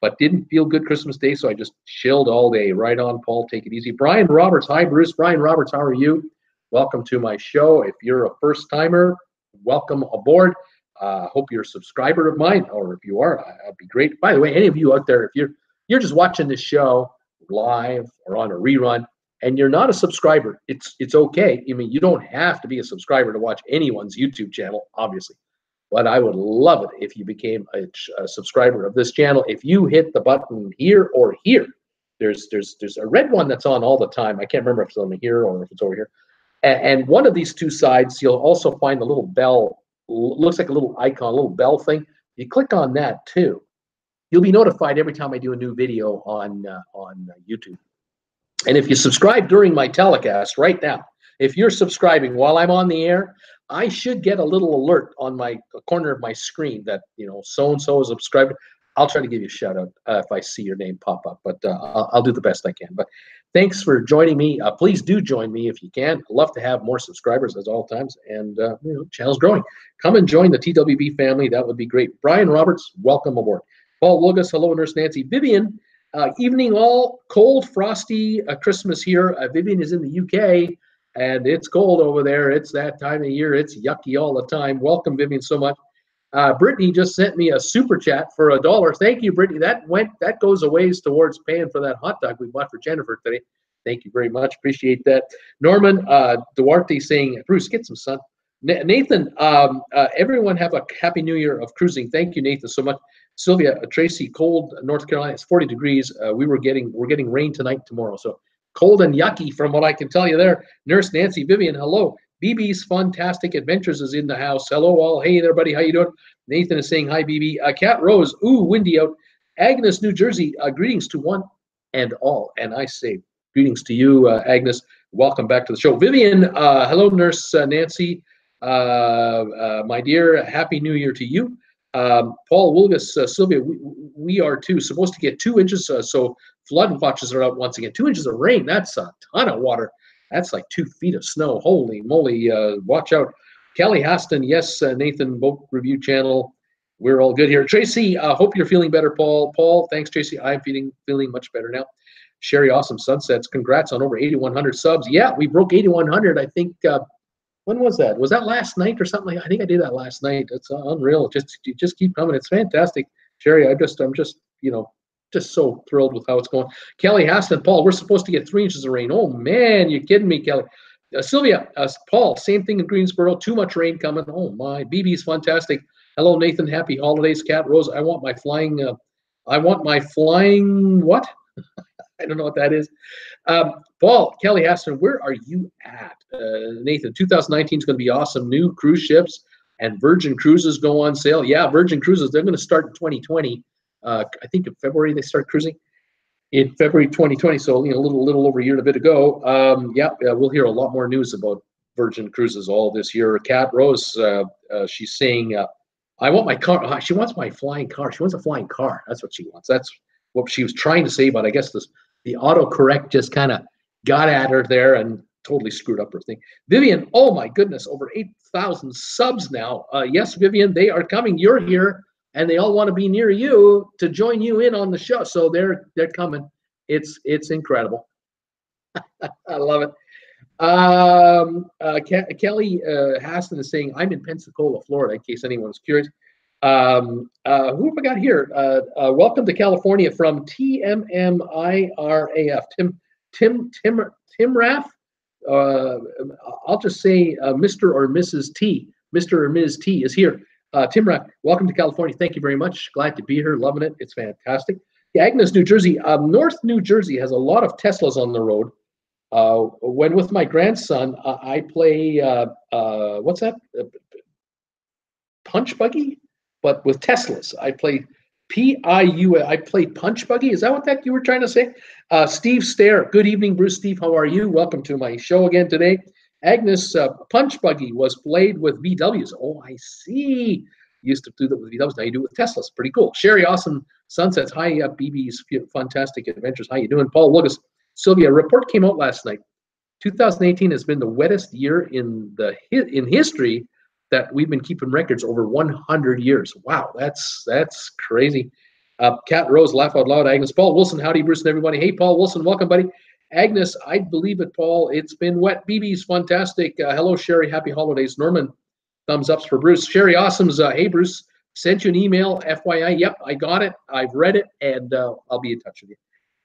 but didn't feel good Christmas Day, so I just chilled all day. Right on, Paul, take it easy. Brian Roberts, hi Bruce. Brian Roberts, how are you? Welcome to my show. If you're a first timer, welcome aboard. Hope you're a subscriber of mine, or if you are, that'd be great. By the way, any of you out there, if you're just watching this show live or on a rerun and you're not a subscriber, it's okay. I mean, you don't have to be a subscriber to watch anyone's YouTube channel, obviously. But I would love it if you became a subscriber of this channel. If you hit the button here or here, there's a red one that's on all the time. I can't remember if it's on here or if it's over here. And one of these two sides, you'll also find the little bell. Looks like a little icon, a little bell thing. You click on that too. You'll be notified every time I do a new video on YouTube. And if you subscribe during my telecast right now, if you're subscribing while I'm on the air, I should get a little alert on my corner of my screen that so-and-so is subscribed. I'll try to give you a shout out if I see your name pop up, but I'll do the best I can. But thanks for joining me. Please do join me if you can. I'd love to have more subscribers as all times, and channel's growing. Come and join the TWB family. That would be great. Brian Roberts, welcome aboard. Paul Wilgus, hello, Nurse Nancy. Vivian, evening all, cold, frosty Christmas here. Vivian is in the UK, and it's cold over there. It's that time of year. It's yucky all the time. Welcome, Vivian, so much. Brittany just sent me a super chat for $1. Thank you, Brittany. That goes a ways towards paying for that hot dog we bought for Jennifer today. Thank you very much. Appreciate that. Norman Duarte saying, Bruce, get some sun. Nathan, everyone have a happy new year of cruising. Thank you, Nathan, so much. Sylvia, Tracy, cold North Carolina. It's 40 degrees. We're getting rain tonight, tomorrow. So cold and yucky from what I can tell you there. Nurse Nancy, Vivian, hello. BB's Fantastic Adventures is in the house. Hello, all. Hey, everybody. How you doing? Nathan is saying hi, BB. Cat Rose. Ooh, windy out. Agnes, New Jersey. Greetings to one and all. And I say greetings to you, Agnes. Welcome back to the show. Vivian, hello, Nurse Nancy. My dear, Happy New Year to you. Paul Wilgus, Sylvia, we are too supposed to get 2 inches. So flood watches are out once again. 2 inches of rain. That's a ton of water. That's like 2 feet of snow. Holy moly, watch out. Kelly Haston, yes, Nathan, Boat Review Channel. We're all good here. Tracy, hope you're feeling better, Paul. Paul, thanks, Tracy. I'm feeling much better now. Sherry, awesome sunsets. Congrats on over 8,100 subs. Yeah, we broke 8,100, I think. When was that? Was that last night or something? I think I did that last night. It's unreal. Just keep coming. It's fantastic. Sherry, I'm just so thrilled with how it's going. Kelly Haston, Paul, we're supposed to get 3 inches of rain. Oh, man, you're kidding me, Kelly. Sylvia, Paul, same thing in Greensboro. Too much rain coming. Oh, my. BB's fantastic. Hello, Nathan. Happy holidays. Cat Rose, I want my flying what? I don't know what that is. Paul, Kelly Haston, where are you at? Nathan, 2019 is going to be awesome. New cruise ships and Virgin Cruises go on sale. Yeah, Virgin Cruises, they're going to start in 2020. I think in February they start cruising. In February 2020, so a little over a year and a bit ago. We'll hear a lot more news about Virgin Cruises all this year. Kat Rose, she's saying, I want my car. She wants my flying car. She wants a flying car. That's what she wants. That's what she was trying to say, but I guess the autocorrect just kind of got at her there and totally screwed up her thing. Vivian, oh my goodness, over 8,000 subs now. Yes, Vivian, they are coming. You're here. And they all want to be near you to join you in on the show. So they're coming. It's incredible. I love it. Kelly Hassan is saying, I'm in Pensacola, Florida, in case anyone's curious. Who have I got here? Welcome to California from TMMIRAF. Tim Raff. I'll just say Mr. or Mrs. T. Mr. or Ms. T is here. Tim Raff, welcome to California. Thank you very much. Glad to be here. Loving it. It's fantastic. Yeah, Agnes, New Jersey. North New Jersey has a lot of Teslas on the road. When with my grandson, I play, what's that? Punch buggy? But with Teslas. I play I play punch buggy. Is that what that you were trying to say? Steve Stair. Good evening, Bruce. Steve, how are you? Welcome to my show again today. Agnes, punch buggy was played with VWs. Oh, I see. Used to do that with VWs. Now you do it with Teslas. Pretty cool. Sherry, awesome sunsets. Hi, BB's fantastic adventures. How you doing? Paul Lucas. Sylvia, a report came out last night. 2018 has been the wettest year in history that we've been keeping records over 100 years. Wow, that's crazy. Cat Rose, laugh out loud. Agnes, Paul Wilson, howdy, Bruce and everybody. Hey, Paul Wilson, welcome, buddy. Agnes, I believe it, Paul. It's been wet. BB's fantastic. Hello, Sherry. Happy holidays. Norman, thumbs ups for Bruce. Sherry, awesome's. Hey, Bruce, sent you an email. FYI, yep, I got it. I've read it, and I'll be in touch with you.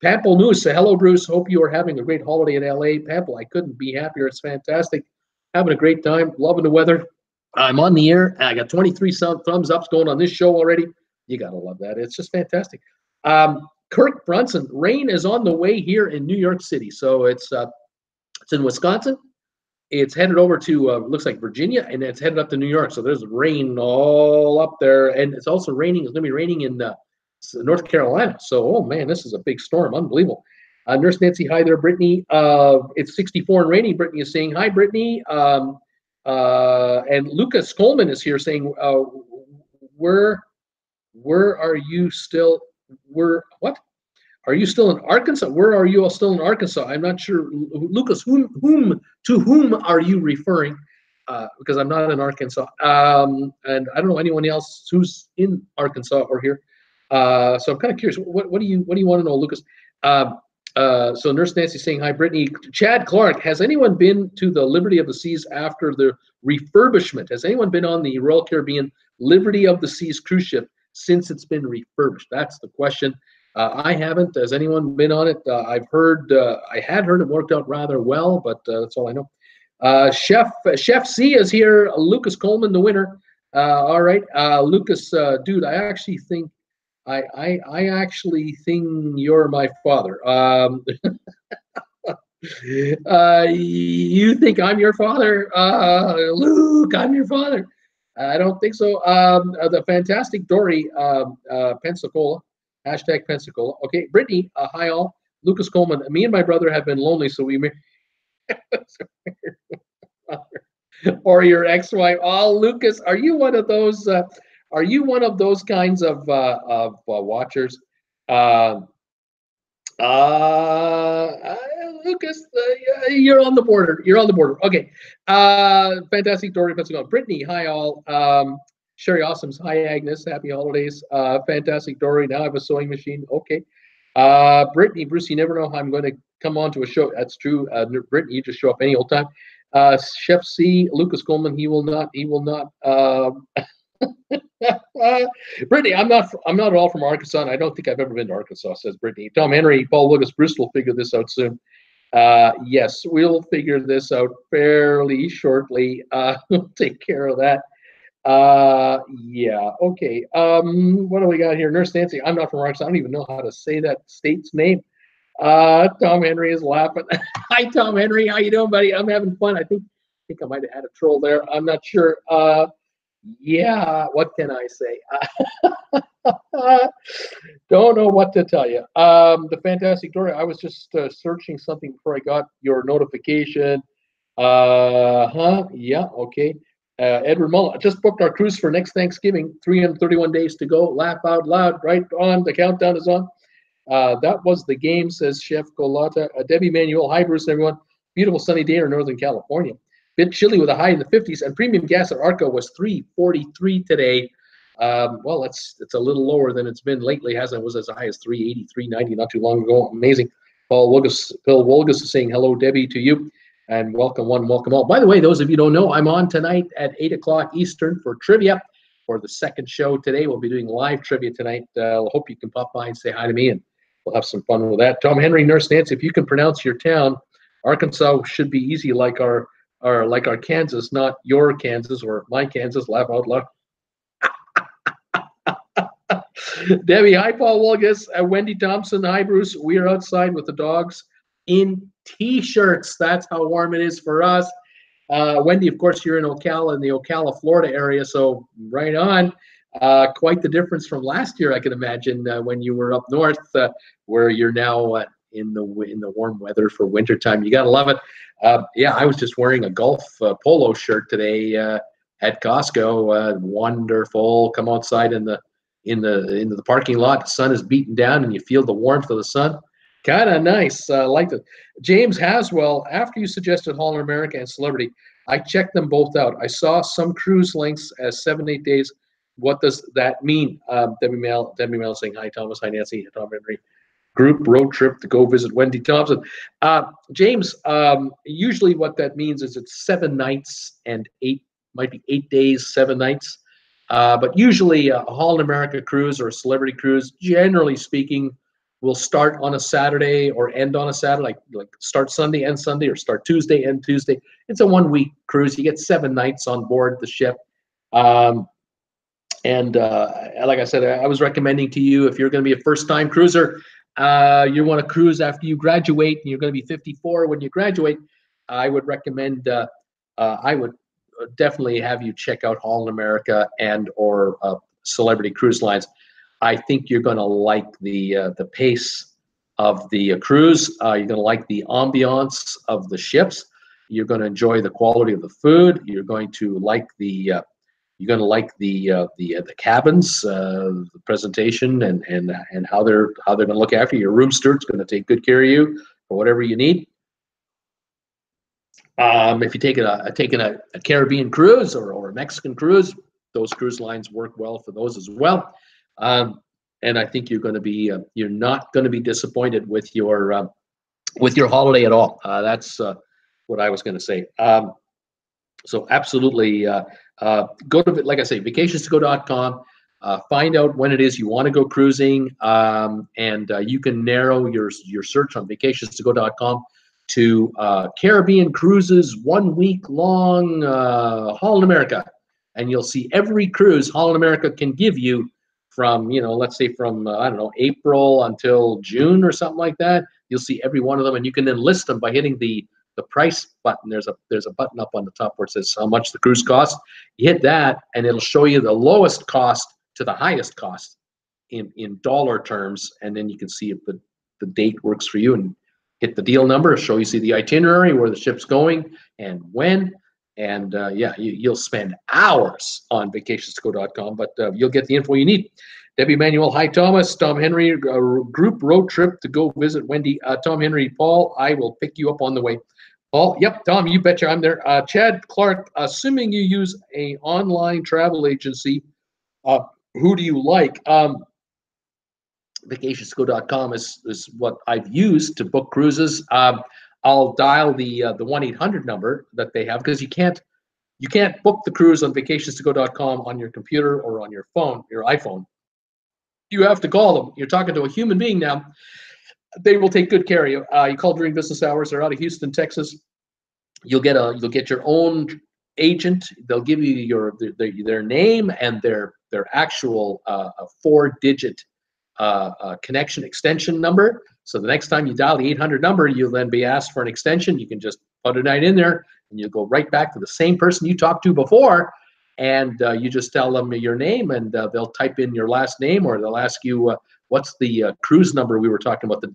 Pample News, hello, Bruce. Hope you are having a great holiday in LA. Pample, I couldn't be happier. It's fantastic. Having a great time. Loving the weather. I'm on the air. I got 23 thumbs ups going on this show already. You got to love that. It's just fantastic. Kirk Brunson, rain is on the way here in New York City. So it's in Wisconsin. It's headed over to, looks like Virginia, and it's headed up to New York. So there's rain all up there. And it's also raining. It's going to be raining in North Carolina. So, oh, man, this is a big storm. Unbelievable. Nurse Nancy, hi there, Brittany. It's 64 and rainy. Brittany is saying, hi, Brittany. And Lucas Coleman is here saying, where are you still? What? Are you still in Arkansas? Where are you all still in Arkansas? I'm not sure. Lucas, to whom are you referring? Because I'm not in Arkansas. And I don't know anyone else who's in Arkansas or here. So I'm kind of curious. What do you want to know, Lucas? So Nurse Nancy saying, hi, Brittany. Chad Clark, has anyone been to the Liberty of the Seas after the refurbishment? Has anyone been on the Royal Caribbean Liberty of the Seas cruise ship since it's been refurbished? That's the question. I haven't. Has anyone been on it? I've heard, I had heard it worked out rather well, but that's all I know. Chef C is here. Lucas Coleman, the winner. All right. Lucas, dude, I actually think you're my father. You think I'm your father? Luke, I'm your father. I don't think so. The fantastic Dory, Pensacola, hashtag Pensacola. Okay, Brittany, hi all. Lucas Coleman, me and my brother have been lonely, so we married. Or your ex-wife. Oh, Lucas, are you one of those? Are you one of those kinds of watchers? Lucas, you're on the border. You're on the border. Okay. Fantastic Dory, Pensacola. Brittany, hi all. Sherry Awesome's, hi Agnes. Happy holidays. Fantastic Dory. Now I have a sewing machine. Okay. Brittany, Bruce, you never know how I'm going to come on to a show. That's true. Brittany, you just show up any old time. Chef C, Lucas Coleman, he will not. Brittany, I'm not at all from Arkansas, and I don't think I've ever been to Arkansas, says Brittany. Tom Henry, Paul Lucas, Bruce will figure this out soon. Yes, we'll figure this out fairly shortly. We'll take care of that. Yeah, okay. What do we got here? Nurse Nancy, I'm not from Arkansas. I don't even know how to say that state's name. Tom Henry is laughing. Hi, Tom Henry. How you doing, buddy? I'm having fun. I think I might have had a troll there. I'm not sure. Yeah, what can I say? Don't know what to tell you. The fantastic Dory, I was just searching something before I got your notification. Yeah, okay. Edward Mullen, just booked our cruise for next Thanksgiving. 331 days to go. Laugh out loud. Right on. The countdown is on. That was the game, says Chef Colata. Debbie Manuel, hi Bruce, everyone. Beautiful sunny day in Northern California. Bit chilly with a high in the 50s, and premium gas at Arco was $3.43 today. Well, it's a little lower than it's been lately, hasn't it? Was as high as $3.80, $3.90 not too long ago. Amazing. Paul Wolgus is saying hello, Debbie, to you. And welcome one, welcome all. By the way, those of you who don't know, I'm on tonight at 8 o'clock Eastern for trivia for the second show today. We'll be doing live trivia tonight. Hope you can pop by and say hi to me, and we'll have some fun with that. Tom Henry, Nurse Nancy, if you can pronounce your town, Arkansas should be easy like our Kansas, not your Kansas or my Kansas. Laugh out loud. Debbie, hi, Paul Wolgus. Wendy Thompson, hi, Bruce. We are outside with the dogs in T-shirts. That's how warm it is for us. Wendy, of course, you're in Ocala, in the Ocala, Florida area, so right on. Quite the difference from last year, I can imagine, when you were up north, where you're now in the warm weather for wintertime. You gotta love it. Yeah, I was just wearing a golf polo shirt today at Costco. Wonderful. Come outside in the parking lot. The sun is beating down, and you feel the warmth of the sun. Kind of nice. Liked it. James Haswell, after you suggested Holland America and Celebrity, I checked them both out. I saw some cruise links as 7-8 days. What does that mean? Debbie Mail saying, hi, Thomas. Hi, Nancy. Tom Henry. Group road trip to go visit Wendy Thompson. James, usually what that means is it's 7 nights and might be 8 days, 7 nights. But usually a Holland America cruise or a Celebrity cruise, generally speaking, will start on a Saturday or end on a Saturday, like start Sunday, end Sunday, or start Tuesday, end Tuesday. It's a 1-week cruise. You get 7 nights on board the ship. Like I said, I was recommending to you, if you're going to be a first-time cruiser, you want to cruise after you graduate, and you're going to be 54 when you graduate, I would recommend, I would definitely have you check out Holland America and or Celebrity Cruise Lines. I think you're going to like the pace of the cruise. You're going to like the ambiance of the ships. You're going to enjoy the quality of the food. You're going to like the cabins, the presentation, and how they're going to look after you. Your room steward's going to take good care of you for whatever you need. If you're taking a Caribbean cruise or a Mexican cruise, those cruise lines work well for those as well. And I think you're not going to be disappointed with your holiday at all. That's what I was going to say. So absolutely, go to, like I say, vacationstogo.com. Find out when it is you want to go cruising, and you can narrow your search on vacationstogo.com to Caribbean cruises 1 week long, Holland America, and you'll see every cruise Holland America can give you from, let's say from I don't know, April until June or something like that. You'll see every one of them, and you can then list them by hitting the price button. There's a button up on the top where it says how much the cruise costs. You hit that, and it'll show you the lowest cost to the highest cost in dollar terms, and then you can see if the date works for you, and hit the deal number, show you see the itinerary, where the ship's going and when. And yeah, you'll spend hours on vacationstogo.com, but you'll get the info you need. Debbie Manuel, hi Thomas. Tom Henry, group road trip to go visit Wendy. Tom Henry, Paul, I will pick you up on the way. Paul, yep, Tom, you betcha I'm there. Chad Clark, assuming you use a online travel agency, who do you like? Vacationstogo.com is what I've used to book cruises. I'll dial the 1-800 number that they have, because you can't book the cruise on vacationstogo.com on your computer or on your phone, your iPhone. You have to call them. You're talking to a human being now. They will take good care of you. You call during business hours. They're out of Houston, Texas. You'll get your own agent. They'll give you their name and their actual 4-digit connection extension number. So the next time you dial the 800 number, you'll then be asked for an extension. You can just put it right in there, and you'll go right back to the same person you talked to before, and you just tell them your name, and they'll type in your last name, or they'll ask you what's the cruise number we were talking about, the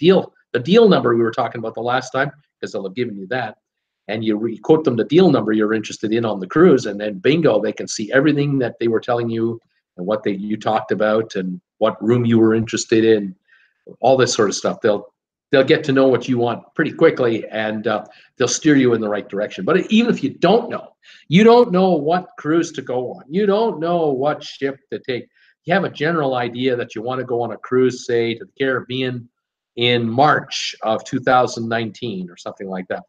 deal number we were talking about the last time, because they'll have given you that, and you quote them the deal number you're interested in on the cruise, and then bingo, they can see everything that they were telling you and what you talked about and what room you were interested in, all this sort of stuff. They'll get to know what you want pretty quickly, and they'll steer you in the right direction. But even if you don't know what cruise to go on, you don't know what ship to take, you have a general idea that you want to go on a cruise, say to the Caribbean in March of 2019 or something like that.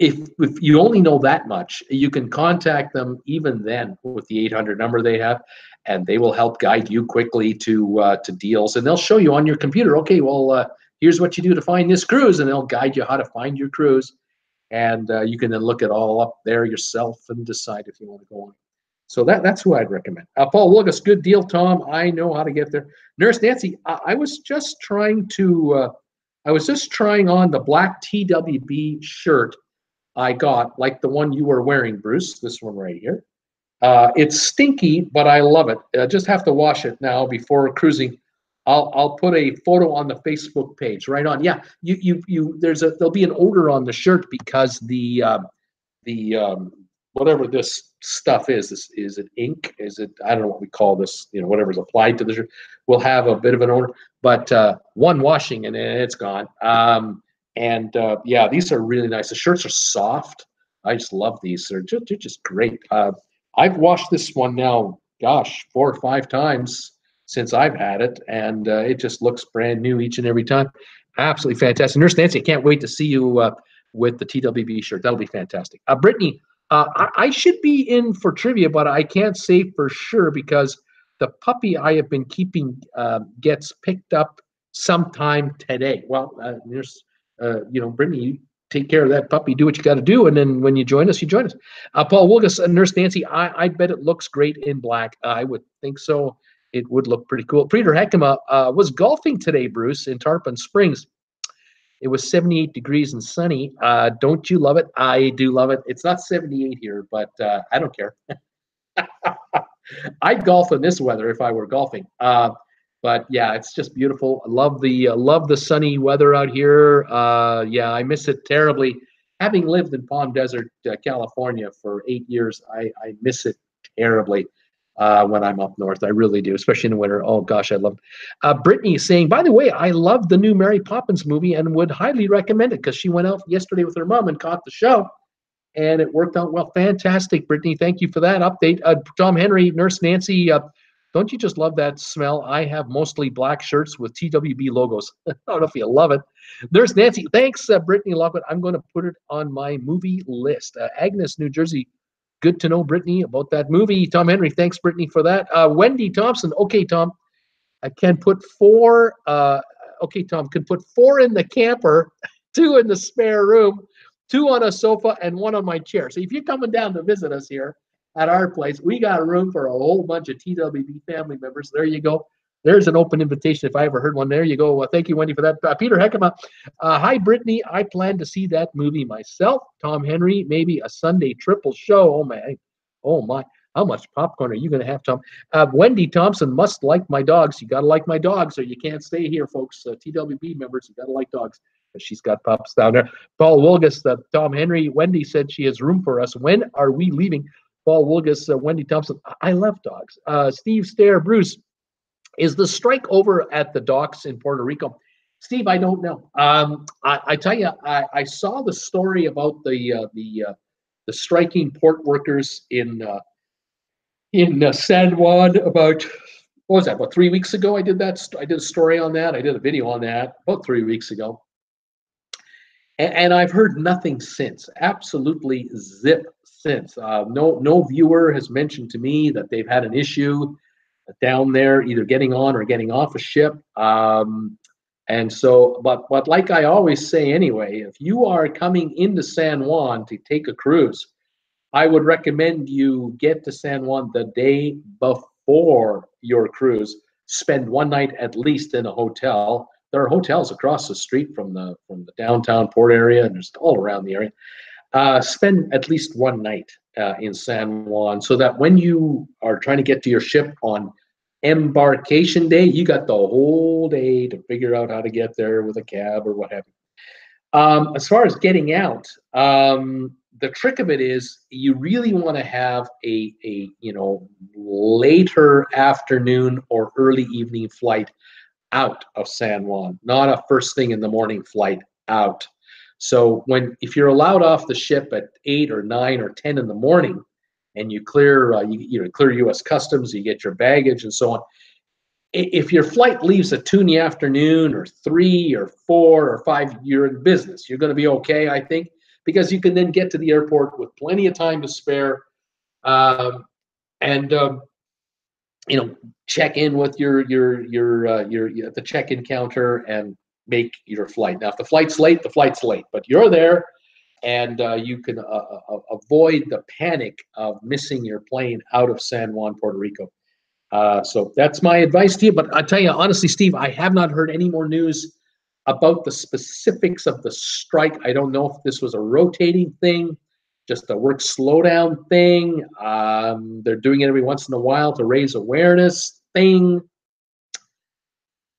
if you only know that much, you can contact them even then with the 800 number they have, and they will help guide you quickly to deals, and they'll show you on your computer. Okay, well, here's what you do to find this cruise, and they'll guide you how to find your cruise, and you can then look it all up there yourself and decide if you want to go on. So that's who I'd recommend. Paul Wilgus, good deal, Tom. I know how to get there. Nurse Nancy, I was just trying on the black TWB shirt I got, like the one you were wearing, Bruce. This one right here. It's stinky, but I love it. I just have to wash it now before cruising. I'll put a photo on the Facebook page. Right on. Yeah, there'll be an odor on the shirt because the whatever this stuff is it ink? Is it, I don't know what we call this, whatever's applied to the shirt, will have a bit of an odor, but one washing and it's gone. Yeah, these are really nice. The shirts are soft. I just love these. They're just great. I've washed this one now, gosh, 4 or 5 times since I've had it, and it just looks brand new each and every time. Absolutely fantastic. Nurse Nancy, I can't wait to see you with the TWB shirt. That'll be fantastic. Brittany, I should be in for trivia, but I can't say for sure because the puppy I have been keeping gets picked up sometime today. Well, Brittany, you take care of that puppy, do what you got to do, and then when you join us, you join us. Paul Wilgus, Nurse Nancy, I bet it looks great in black. I would think so. It would look pretty cool. Peter Heckema was golfing today, Bruce, in Tarpon Springs. It was 78 degrees and sunny. Don't you love it? I do love it. It's not 78 here, but I don't care. I'd golf in this weather if I were golfing. But yeah, it's just beautiful. I love the sunny weather out here. Yeah, I miss it terribly. Having lived in Palm Desert, California for 8 years, I miss it terribly when I'm up north. I really do, especially in the winter. Oh gosh, I love it. Brittany is saying, by the way, I love the new Mary Poppins movie and would highly recommend it because she went out yesterday with her mom and caught the show, and it worked out well. Fantastic, Brittany. Thank you for that update. Tom Henry, Nurse Nancy, don't you just love that smell? I have mostly black shirts with TWB logos. I don't know if you love it. Nurse Nancy, thanks, Brittany Lockwood. I'm going to put it on my movie list. Agnes, New Jersey. Good to know, Brittany, about that movie. Tom Henry, thanks, Brittany, for that. Wendy Thompson, okay, Tom, I can put 4. Okay, Tom, can put 4 in the camper, 2 in the spare room, 2 on a sofa, and 1 on my chair. So if you're coming down to visit us here at our place, we got room for a whole bunch of TWB family members. There you go. There's an open invitation if I ever heard one. There you go. Thank you, Wendy, for that. Peter Heckema. Hi, Brittany. I plan to see that movie myself. Tom Henry, maybe a Sunday triple show. Oh, man. Oh, my. How much popcorn are you going to have, Tom? Wendy Thompson must like my dogs. You got to like my dogs or you can't stay here, folks. TWB members, you got to like dogs. She's got pups down there. Paul Wilgus, Tom Henry. Wendy said she has room for us. When are we leaving? Paul Wilgus, Wendy Thompson. I love dogs. Steve Stair, Bruce. Is the strike over at the docks in Puerto Rico? Steve, I don't know. I tell you, I saw the story about the striking port workers in San Juan about, what was that, about 3 weeks ago? I did a story on that. I did a video on that about 3 weeks ago. And I've heard nothing since. Absolutely zip since. No viewer has mentioned to me that they've had an issue down there, either getting on or getting off a ship. And so, but like I always say anyway, if you are coming into San Juan to take a cruise, I would recommend you get to San Juan the day before your cruise. Spend 1 night at least in a hotel. There are hotels across the street from the downtown port area, and there's all around the area. Spend at least 1 night in San Juan, so that when you are trying to get to your ship on embarkation day, you got the whole day to figure out how to get there with a cab or what have you. As far as getting out, the trick of it is you really want to have a later afternoon or early evening flight out of San Juan, not a first thing in the morning flight out. So if you're allowed off the ship at 8 or 9 or 10 in the morning, and you clear clear U.S. Customs, you get your baggage and so on. If your flight leaves at 2 in the afternoon or 3 or 4 or 5, you're in business. You're going to be okay, I think. because you can then get to the airport with plenty of time to spare, and you know, check in with your at the check-in counter and make your flight. Now, if the flight's late, the flight's late, but you're there, and you can avoid the panic of missing your plane out of San Juan, Puerto Rico. So that's my advice to you. But I tell you honestly, Steve, I have not heard any more news about the specifics of the strike. I don't know if this was a rotating thing, just a work slowdown thing. They're doing it every once in a while to raise awareness thing.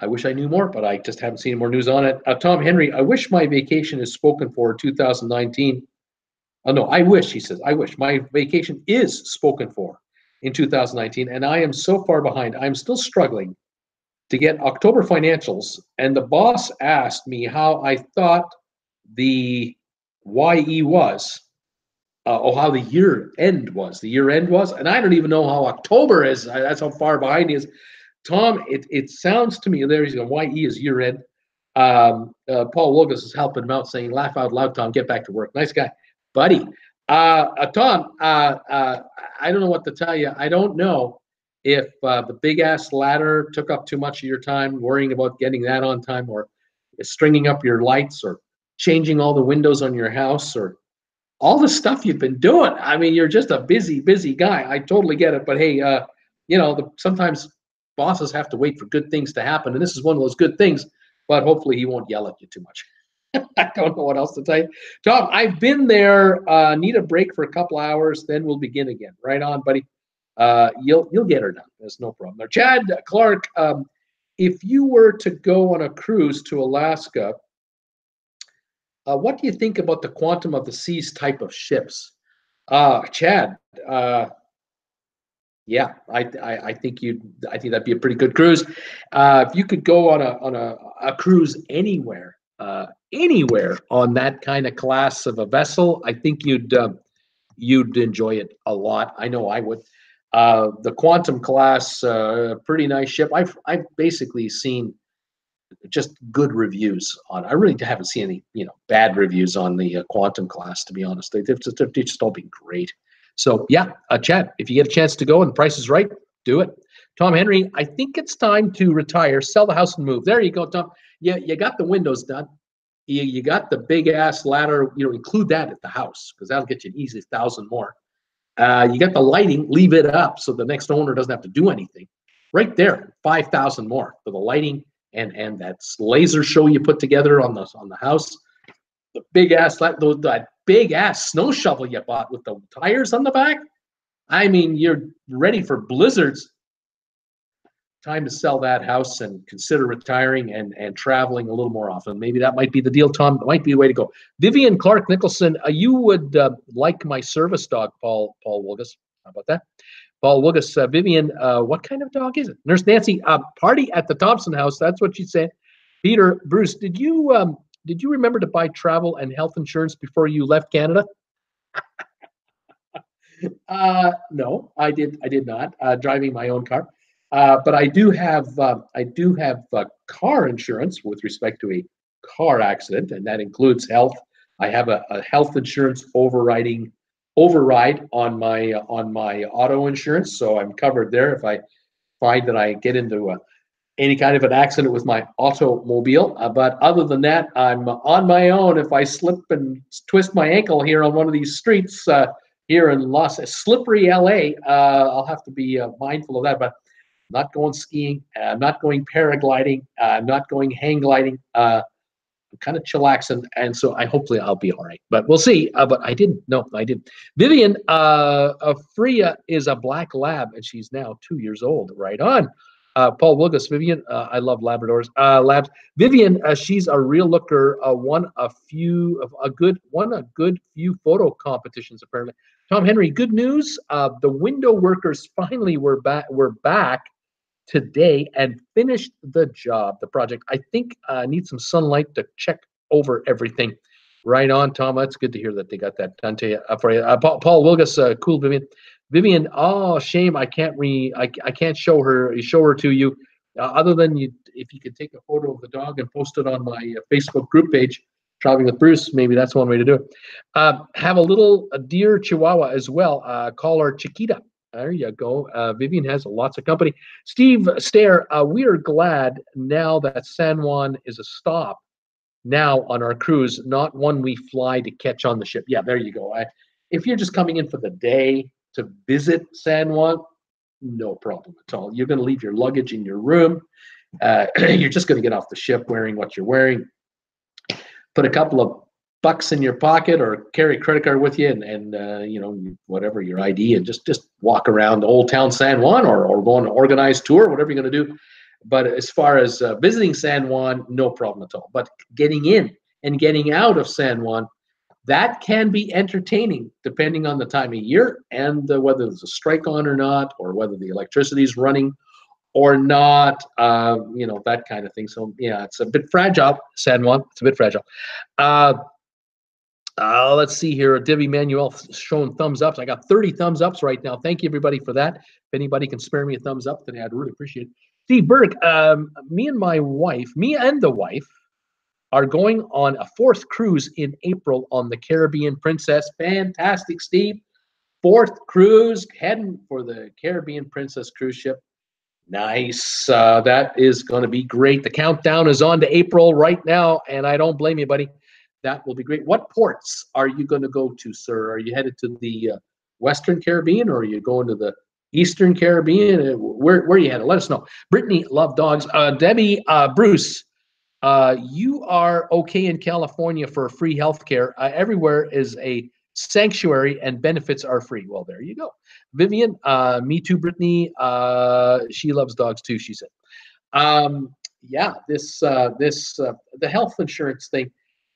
I wish I knew more, but I just haven't seen more news on it. Tom Henry, I wish my vacation is spoken for 2019. Oh, no, I wish, he says, I wish my vacation is spoken for in 2019, and I am so far behind. I'm still struggling to get October financials, and the boss asked me how I thought the YE was, how the year end was. And I don't even know how October is. That's how far behind he is. Tom, it sounds to me, there he's going, YE is year end. Paul Wilgus is helping him out, saying, laugh out loud, Tom, get back to work. Nice guy. Buddy. Tom, I don't know what to tell you. I don't know if the big-ass ladder took up too much of your time worrying about getting that on time, or stringing up your lights, or changing all the windows on your house, or all the stuff you've been doing. I mean, you're just a busy, busy guy. I totally get it. But hey, you know, sometimes bosses have to wait for good things to happen, and this is one of those good things, but hopefully he won't yell at you too much. I don't know what else to tell you. Tom, I've been there. Need a break for a couple hours, then we'll begin again. Right on, buddy. You'll get her done. There's no problem there. Chad Clark, if you were to go on a cruise to Alaska, what do you think about the Quantum of the Seas type of ships? Chad, yeah, I think that'd be a pretty good cruise. If you could go on a cruise anywhere on that kind of class of a vessel, I think you'd enjoy it a lot. I know I would. The Quantum class, pretty nice ship. I've basically seen just good reviews on. I really haven't seen any bad reviews on the Quantum class, to be honest. They've just all been great. So yeah, Chad, if you get a chance to go and the price is right, do it. Tom Henry, I think it's time to retire, sell the house and move. There you go, Tom. Yeah, you got the windows done. You got the big ass ladder. Include that at the house, because that'll get you an easy 1,000 more. You got the lighting. Leave it up so the next owner doesn't have to do anything. Right there, 5,000 more for the lighting and that laser show you put together on the house. The big ass that big ass snow shovel you bought with the tires on the back. I mean, you're ready for blizzards. Time to sell that house and consider retiring and traveling a little more often. Maybe that might be the deal, Tom. That might be the way to go. Vivian Clark Nicholson, you would like my service dog, Paul Wilgus. How about that? Paul Wilgus, Vivian, what kind of dog is it? Nurse Nancy, party at the Thompson house. That's what she said. Peter, Bruce, did you remember to buy travel and health insurance before you left Canada? No, I did not. Driving my own car. But I do have car insurance with respect to a car accident, and that includes health. I have a health insurance override on my auto insurance, so I'm covered there if I find that I get into any kind of an accident with my automobile. But other than that, I'm on my own. If I slip and twist my ankle here on one of these streets here in slippery LA, I'll have to be mindful of that. But I'm not going skiing. I'm not going paragliding. I'm not going hang gliding. I'm kind of chillaxing, and so hopefully I'll be all right. But we'll see. But I didn't. No, I didn't. Vivian, Freya is a black lab, and she's now 2 years old. Right on. Paul Wilgus, Vivian, I love Labradors. Labs. Vivian, she's a real looker. Won a good few photo competitions apparently. Tom Henry, good news. The window workers finally were back today and finished the project. I think need some sunlight to check over everything. Right on, Tom. That's good to hear that they got that done to you. For you. Paul Wilgus, cool, Vivian. Vivian, oh shame, I can't show her to you. Other than if you could take a photo of the dog and post it on my Facebook group page, traveling with Bruce, maybe that's one way to do it. Have a little deer Chihuahua as well. Call her Chiquita. There you go. Vivian has lots of company. Steve Stair, we are glad now that San Juan is a stop now on our cruise, not one we fly to catch on the ship. Yeah, there you go. If you're just coming in for the day to visit San Juan, no problem at all. You're going to leave your luggage in your room. You're just going to get off the ship wearing what you're wearing. Put a couple of bucks in your pocket or carry a credit card with you and you know, whatever, your ID, and just walk around the Old Town San Juan or go on an organized tour, whatever you're going to do. But as far as visiting San Juan, no problem at all. But getting in and getting out of San Juan, that can be entertaining depending on the time of year and whether there's a strike on or not, or whether the electricity is running or not, you know, that kind of thing. So yeah, it's a bit fragile, San Juan. It's a bit fragile. Let's see here. Debbie Manuel showing thumbs ups. I got 30 thumbs ups right now. Thank you, everybody, for that. If anybody can spare me a thumbs up today, I'd really appreciate it. Steve Berg, me and the wife are going on a 4th cruise in April on the Caribbean Princess. Fantastic, Steve. 4th cruise, heading for the Caribbean Princess cruise ship. Nice. That is going to be great. The countdown is on to April right now, and I don't blame you, buddy. That will be great. What ports are you going to go to, sir? Are you headed to the Western Caribbean, or are you going to the Eastern Caribbean? Where are you headed? Let us know. Brittany, love dogs. Debbie, Bruce, you are okay in California for free health care. Everywhere is a sanctuary and benefits are free. Well, there you go. Vivian, me too, Brittany. She loves dogs too, she said. Yeah, the health insurance thing.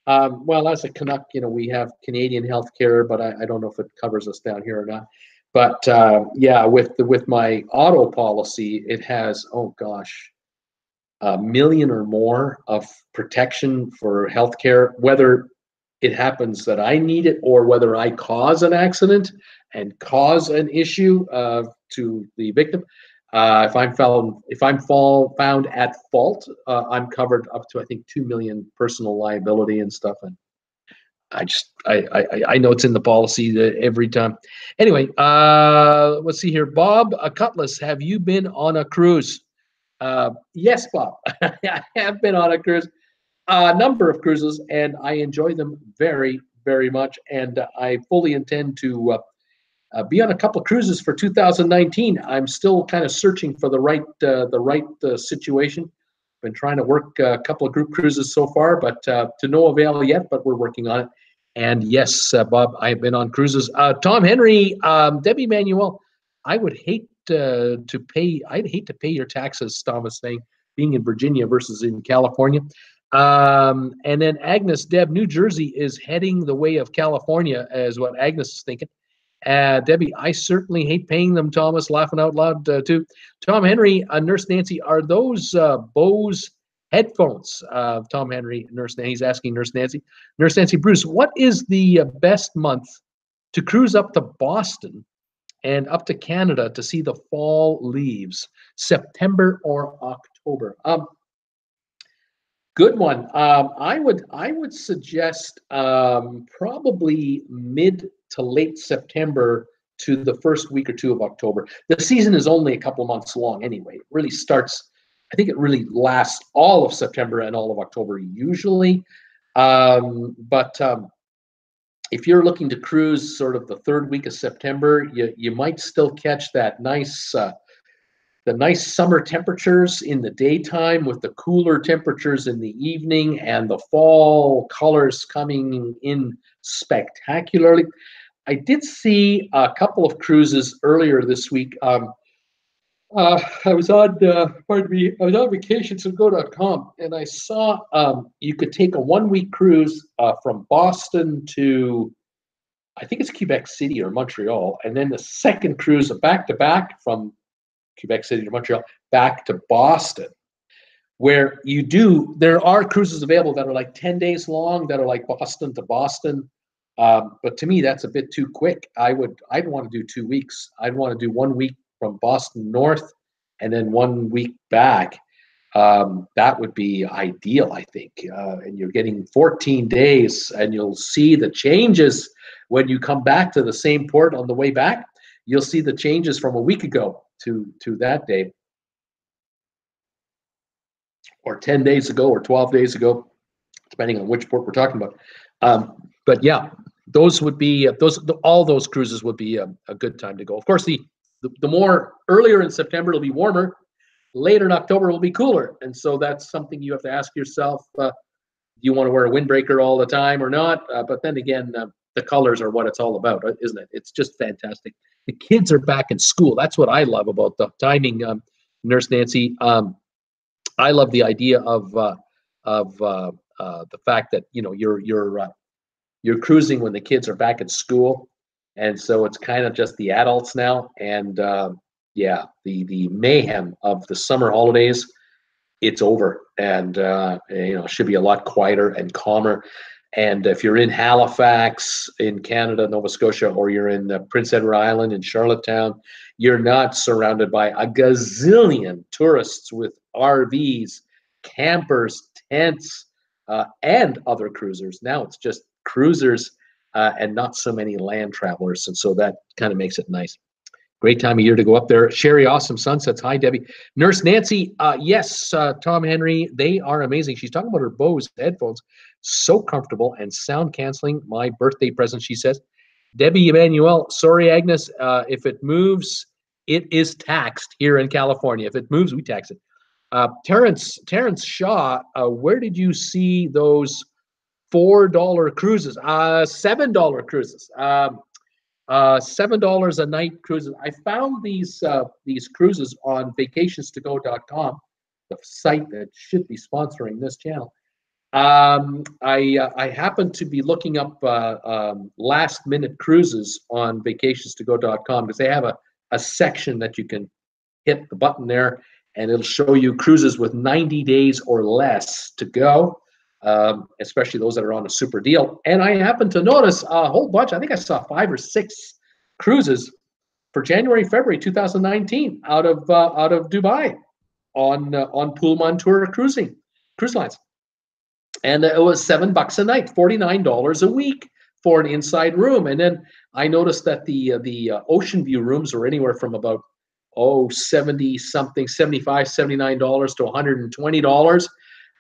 Well, as a Canuck, you know, we have Canadian health care, but I don't know if it covers us down here or not. But yeah, with my auto policy, it has, oh gosh, $1 million or more of protection for healthcare, whether it happens that I need it or whether I cause an accident and cause an issue to the victim. If I'm found at fault, I'm covered up to, I think, $2 million personal liability and stuff. And I know it's in the policy every time. Anyway, let's see here. Bob Cutlass, have you been on a cruise? Yes, Bob. I have been on a cruise, a number of cruises, and I enjoy them very, very much. And I fully intend to be on a couple of cruises for 2019. I'm still kind of searching for the right situation. Been trying to work a couple of group cruises so far, but to no avail yet. But we're working on it. And yes, Bob, I've been on cruises. Tom Henry, Debbie Manuel, I would hate to pay. I'd hate to pay your taxes. Tom is saying, being in Virginia versus in California. And then Agnes Deb, New Jersey is heading the way of California, is what Agnes is thinking. Debbie, I certainly hate paying them. Thomas, laughing out loud too. Tom Henry, Nurse Nancy, are those Bose headphones? Tom Henry, Nurse Nancy, he's asking Nurse Nancy. Nurse Nancy, Bruce, what is the best month to cruise up to Boston and up to Canada to see the fall leaves? September or October? Good one. I would suggest probably mid to late September to the first week or two of October. The season is only a couple months long anyway. It really starts, I think it really lasts all of September and all of October usually. But if you're looking to cruise sort of the 3rd week of September, you might still catch that nice the nice summer temperatures in the daytime with the cooler temperatures in the evening, and the fall colors coming in spectacularly. I did see a couple of cruises earlier this week. I was on, pardon me, I was on vacation, so go.com, and I saw you could take a 1-week cruise from Boston to, I think it's Quebec City or Montreal, and then the second cruise, a back-to-back from Quebec City to Montreal, back to Boston, where there are cruises available that are like 10 days long, that are like Boston to Boston. But to me, that's a bit too quick. I'd want to do 2 weeks. I'd want to do 1 week from Boston north and then 1 week back. that would be ideal, I think. And you're getting 14 days, and you'll see the changes when you come back to the same port on the way back. You'll see the changes from a week ago to that day, or 10 days ago, or 12 days ago, depending on which port we're talking about. But yeah, those would be all those cruises would be a good time to go. Of course, the more earlier in September it'll be warmer, later in October will be cooler, and so that's something you have to ask yourself: do you want to wear a windbreaker all the time or not? But then again, the colors are what it's all about, isn't it? It's just fantastic. The kids are back in school. That's what I love about the timing, Nurse Nancy. I love the idea of the fact that you're cruising when the kids are back at school, and so it's kind of just the adults now. And yeah, the mayhem of the summer holidays, it's over, and it should be a lot quieter and calmer. And if you're in Halifax, in Canada, Nova Scotia, or you're in Prince Edward Island, in Charlottetown, you're not surrounded by a gazillion tourists with RVs, campers, tents, and other cruisers. Now it's just cruisers and not so many land travelers, and so that kind of makes it nice. Great time of year to go up there. Sherry, awesome sunsets. Hi, Debbie. Nurse Nancy, yes, Tom Henry, they are amazing. She's talking about her Bose headphones. So comfortable and sound canceling. My birthday present, she says. Debbie Emmanuel, sorry, Agnes, if it moves, it is taxed here in California. If it moves, we tax it. Terrence Shaw, where did you see those $4 cruises? $7 cruises. $7 a night cruises. I found these cruises on vacationstogo.com, the site that should be sponsoring this channel. I happened to be looking up last minute cruises on vacationstogo.com because they have a section that you can hit the button there, and it'll show you cruises with 90 days or less to go. Especially those that are on a super deal. And I happened to notice a whole bunch. I think I saw 5 or 6 cruises for January, February 2019 out of Dubai on Pullman Tour cruise lines. And it was $7 a night, $49 a week for an inside room. And then I noticed that the ocean view rooms were anywhere from about $70 something, $75, $79 to $120.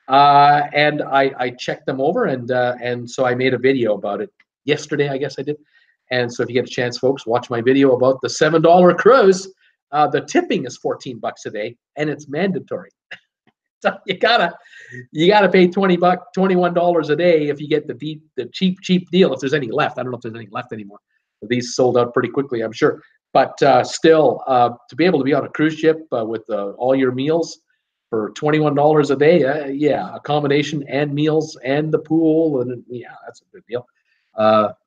And I checked them over, and so I made a video about it yesterday, I guess I did. And so if you get a chance, folks, watch my video about the $7 cruise. The tipping is $14 a day, and it's mandatory. So you gotta pay $21 a day if you get the cheap deal, if there's any left. I don't know if there's any left anymore. These sold out pretty quickly, I'm sure. But still, to be able to be on a cruise ship with all your meals for $21 a day, yeah, accommodation and meals and the pool, and yeah, that's a good deal.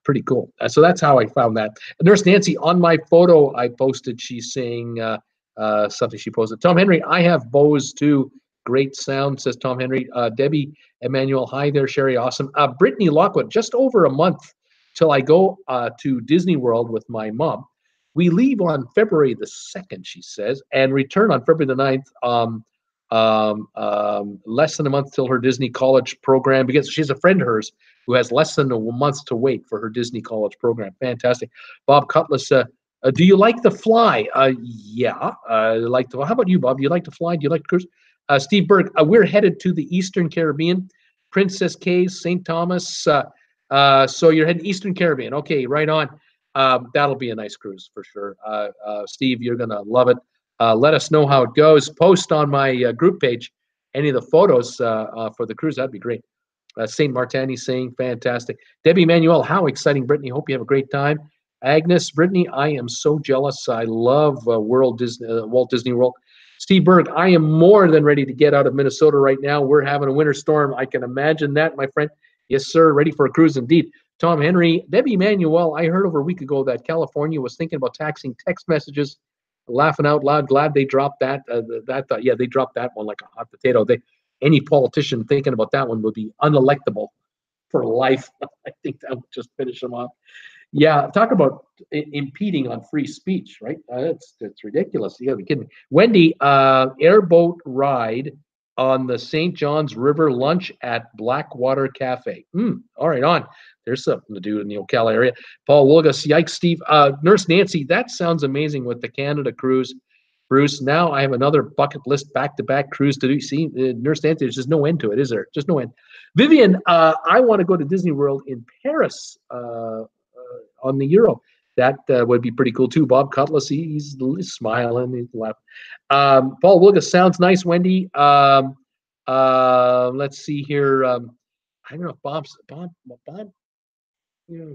Pretty cool. So that's how I found that. Nurse Nancy, on my photo I posted, she's saying something she posted. Tom Henry, I have Bose too. Great sound, says Tom Henry. Debbie Emmanuel, hi there. Sherry, awesome. Brittany Lockwood, just over a month till I go to Disney World with my mom. We leave on February the 2nd, she says, and return on February the 9th. Less than a month till her Disney college program begins. She's a friend of hers who has less than a month to wait for her Disney college program. Fantastic. Bob Cutlass, do you like to fly? Yeah, I like to. How about you, Bob? Do you like to fly? Do you like to cruise? Steve Berg, we're headed to the Eastern Caribbean, Princess Cays, St. Thomas. So you're heading Eastern Caribbean. Okay, right on. That'll be a nice cruise for sure. Steve, you're going to love it. Let us know how it goes. Post on my group page any of the photos for the cruise. That'd be great. St. Martini saying fantastic. Debbie Manuel, how exciting, Brittany. Hope you have a great time. Agnes, Brittany, I am so jealous. I love Walt Disney World. Steve Berg, I am more than ready to get out of Minnesota right now. We're having a winter storm. I can imagine that, my friend. Yes, sir. Ready for a cruise indeed. Tom Henry, Debbie Manuel, I heard over a week ago that California was thinking about taxing text messages. Laughing out loud, glad they dropped that. Yeah, they dropped that one like a hot potato. Any politician thinking about that one would be unelectable for life. I think that would just finish them off. Yeah, talk about impeding on free speech, right? It's ridiculous. You gotta be kidding me. Wendy, airboat ride on the St. John's River lunch at Blackwater Cafe. All right, on. There's something to do in the Ocala area. Paul Wolgas, yikes, Steve. Nurse Nancy, that sounds amazing with the Canada cruise. Bruce, now I have another bucket list back-to-back cruise to do. See, Nurse Nancy, there's just no end to it, is there? Just no end. Vivian, I want to go to Disney World in Paris on the Euro. That would be pretty cool too. Bob Cutlass, he's smiling, he's laughing. Paul Wilgus, sounds nice. Wendy, let's see here. I don't know if Bob,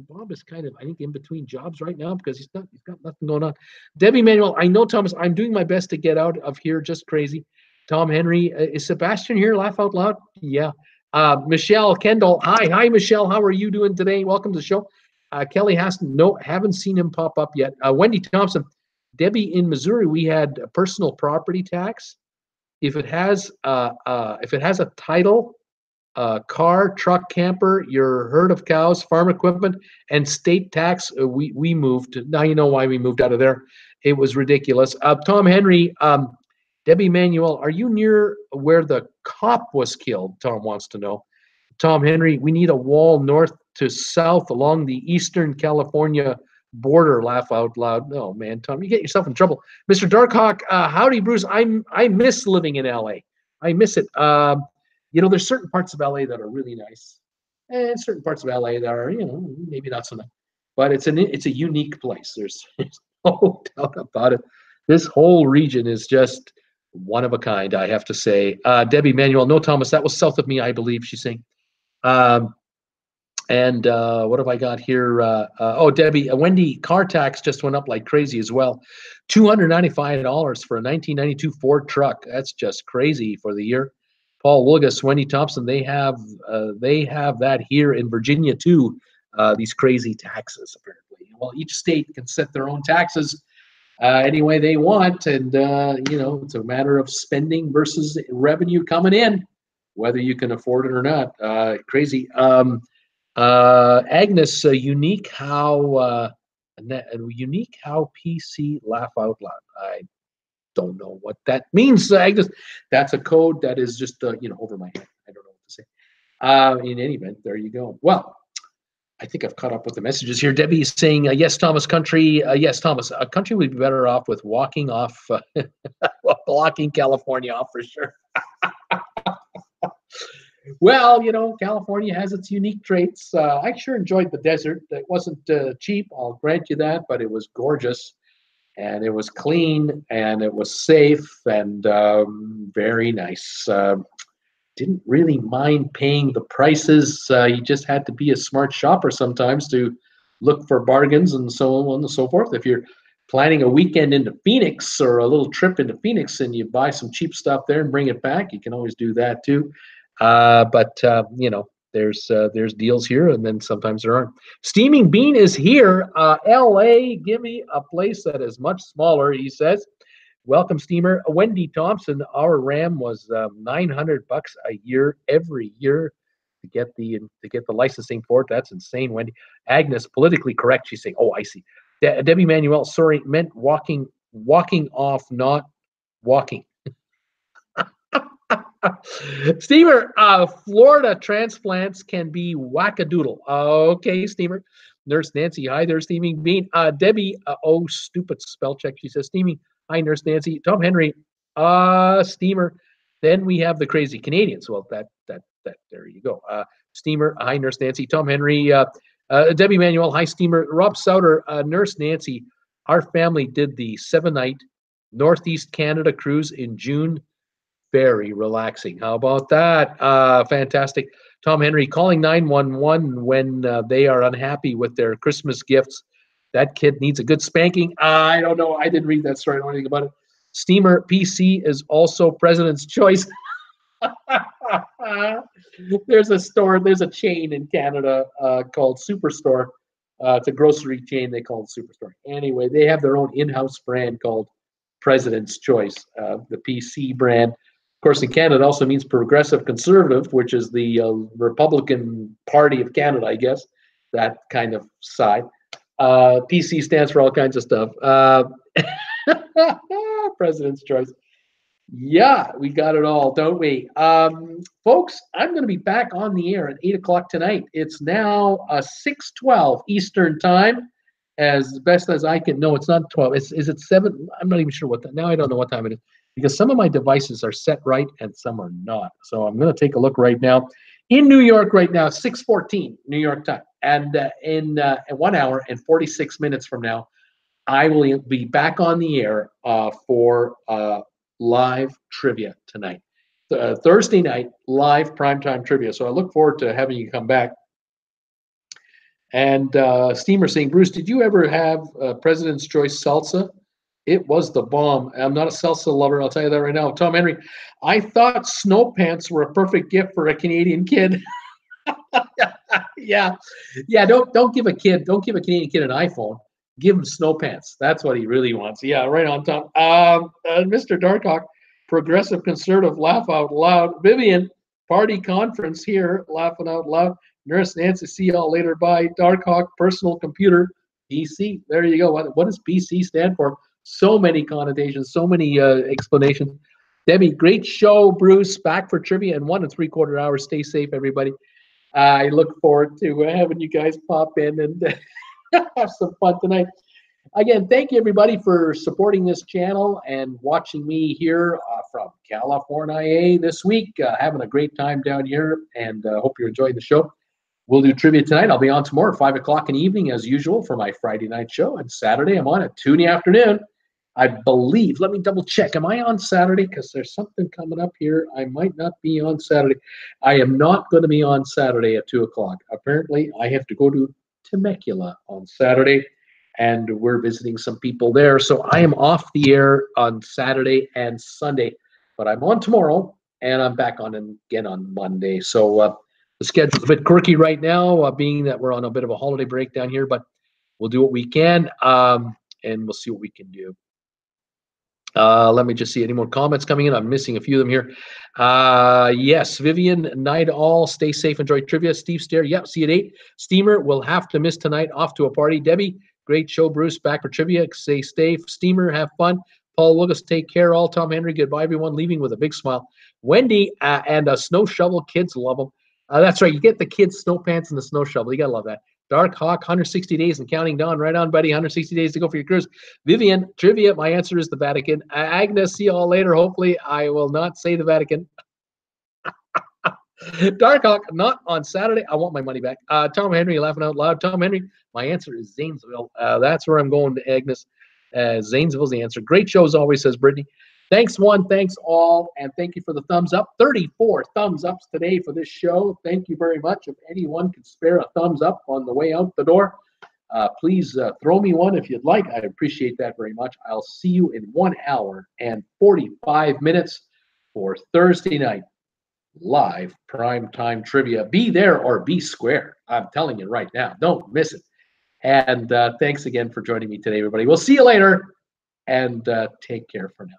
Bob is kind of, I think, in between jobs right now because he's got nothing going on. Debbie Manuel, I know, Thomas, I'm doing my best to get out of here. Just crazy. Tom Henry, is Sebastian here? Laugh out loud. Yeah. Michelle Kendall, hi, Michelle. How are you doing today? Welcome to the show. Kelly Haston, no, haven't seen him pop up yet. Wendy Thompson, Debbie, in Missouri, we had a personal property tax. If it has a title, car, truck, camper, your herd of cows, farm equipment, and state tax, we moved. Now you know why we moved out of there. It was ridiculous. Tom Henry, Debbie Manuel, are you near where the cop was killed? Tom wants to know. Tom Henry, we need a wall north to south along the eastern California border. Laugh out loud. No, man, Tom, you get yourself in trouble. Mr. Darkhawk, howdy, Bruce. I miss living in LA. I miss it. There's certain parts of LA that are really nice, and certain parts of LA that are, maybe not so nice. But it's a unique place. There's no doubt about it. This whole region is just one of a kind, I have to say. Debbie Manuel, no, Thomas, that was south of me, I believe, she's saying. And what have I got here? Debbie, Wendy, car tax just went up like crazy as well. $295 for a 1992 Ford truck. That's just crazy for the year. Paul Wilgus, Wendy Thompson, they have that here in Virginia too. These crazy taxes, apparently. Well, each state can set their own taxes any way they want, and it's a matter of spending versus revenue coming in, whether you can afford it or not. Crazy. Agnes, unique how PC laugh out loud. I don't know what that means, Agnes. That's a code that is just over my head. I don't know what to say. In any event, there you go. Well, I think I've caught up with the messages here. Debbie is saying, yes, Thomas, country. Yes, Thomas, a country would be better off with walking off, blocking California off for sure. Well, California has its unique traits. I sure enjoyed the desert. It wasn't cheap, I'll grant you that, but it was gorgeous, and it was clean, and it was safe, and very nice. Didn't really mind paying the prices. You just had to be a smart shopper sometimes to look for bargains and so on and so forth. If you're planning a weekend into Phoenix or a little trip into Phoenix and you buy some cheap stuff there and bring it back, you can always do that too. But there's deals here, and then sometimes there aren't. Steaming Bean is here. LA, give me a place that is much smaller, he says. Welcome, Steamer. Wendy Thompson, our RAM was $900 a year every year to get the licensing for it. That's insane, Wendy. Agnes, politically correct, she's saying. Oh, I see. Debbie Manuel, sorry, meant walking off, not walking. Steamer, Florida transplants can be wackadoodle. Okay, Steamer. Nurse Nancy, hi there, Steaming Bean. Debbie, stupid spell check. She says, Steaming, hi, Nurse Nancy. Tom Henry, Steamer. Then we have the crazy Canadians. Well, that there you go. Steamer, hi, Nurse Nancy. Tom Henry, Debbie Manuel, hi, Steamer. Rob Souter, Nurse Nancy. Our family did the 7-night Northeast Canada cruise in June. Very relaxing. How about that? Fantastic. Tom Henry, calling 911 when they are unhappy with their Christmas gifts. That kid needs a good spanking. I don't know. I didn't read that story. I don't know anything about it. Steamer PC is also President's Choice. There's a chain in Canada called Superstore. It's a grocery chain. They call it Superstore. Anyway, they have their own in-house brand called President's Choice, the PC brand. Of course, in Canada, it also means Progressive Conservative, which is the Republican Party of Canada, I guess, that kind of side. PC stands for all kinds of stuff. President's Choice. Yeah, we got it all, don't we? Folks, I'm going to be back on the air at 8 o'clock tonight. It's now 6:12 Eastern Time, as best as I can. No, it's not 12. Is it 7? I'm not even sure what now I don't know what time it is because some of my devices are set right and some are not. So I'm going to take a look right now. In New York right now, 6:14 New York time. And in 1 hour and 46 minutes from now, I will be back on the air for live trivia tonight. Thursday night, live primetime trivia. So I look forward to having you come back. And Steamer saying, Bruce, did you ever have President's Choice salsa? It was the bomb. I'm not a salsa lover, I'll tell you that right now. Tom Henry, I thought snow pants were a perfect gift for a Canadian kid. Yeah. Don't give a Canadian kid an iPhone. Give him snow pants. That's what he really wants. Yeah, right on top. Mr. Darkhawk, progressive conservative, laugh out loud. Vivian, party conference here, laughing out loud. Nurse Nancy, see y'all later. Bye. Darkhawk, personal computer, BC. There you go. What does BC stand for? So many connotations, so many explanations. Debbie, great show, Bruce. Back for trivia in 1 3/4 hours. Stay safe, everybody. I look forward to having you guys pop in and have some fun tonight. Again, thank you everybody for supporting this channel and watching me here from California this week. Having a great time down here, and hope you're enjoying the show. We'll do trivia tonight. I'll be on tomorrow at 5 o'clock in the evening as usual for my Friday night show. And Saturday I'm on at 2 in the afternoon. I believe, let me double check. Am I on Saturday? Because there's something coming up here. I might not be on Saturday. I am not going to be on Saturday at 2 o'clock. Apparently, I have to go to Temecula on Saturday, and we're visiting some people there. So I am off the air on Saturday and Sunday, but I'm on tomorrow, and I'm back on again on Monday. So the schedule's a bit quirky right now, being that we're on a bit of a holiday break down here, but we'll do what we can, and we'll see what we can do. Let me just see any more comments coming in. I'm missing a few of them here. Yes, Vivian, night all. Stay safe. Enjoy trivia. Steve Stair. Yep, see you at 8. Steamer will have to miss tonight. Off to a party. Debbie, great show. Bruce, back for trivia. Stay safe. Steamer, have fun. Paul Lucas, take care. All Tom Henry, goodbye, everyone. Leaving with a big smile. Wendy and a snow shovel. Kids love them. That's right. You get the kids' snow pants and the snow shovel. You got to love that. Dark Hawk, 160 days and counting down. Right on, buddy. 160 days to go for your cruise. Vivian, trivia. My answer is the Vatican. Agnes, see you all later. Hopefully, I will not say the Vatican. Dark Hawk, not on Saturday. I want my money back. Tom Henry, laughing out loud. Tom Henry, my answer is Zanesville. That's where I'm going to, Agnes. Zanesville's the answer. Great show as always, says Brittany. Thanks, one. Thanks, all. And thank you for the thumbs up. 34 thumbs ups today for this show. Thank you very much. If anyone could spare a thumbs up on the way out the door, please throw me one if you'd like. I appreciate that very much. I'll see you in 1 hour and 45 minutes for Thursday night live primetime trivia. Be there or be square. I'm telling you right now. Don't miss it. And thanks again for joining me today, everybody. We'll see you later, and take care for now.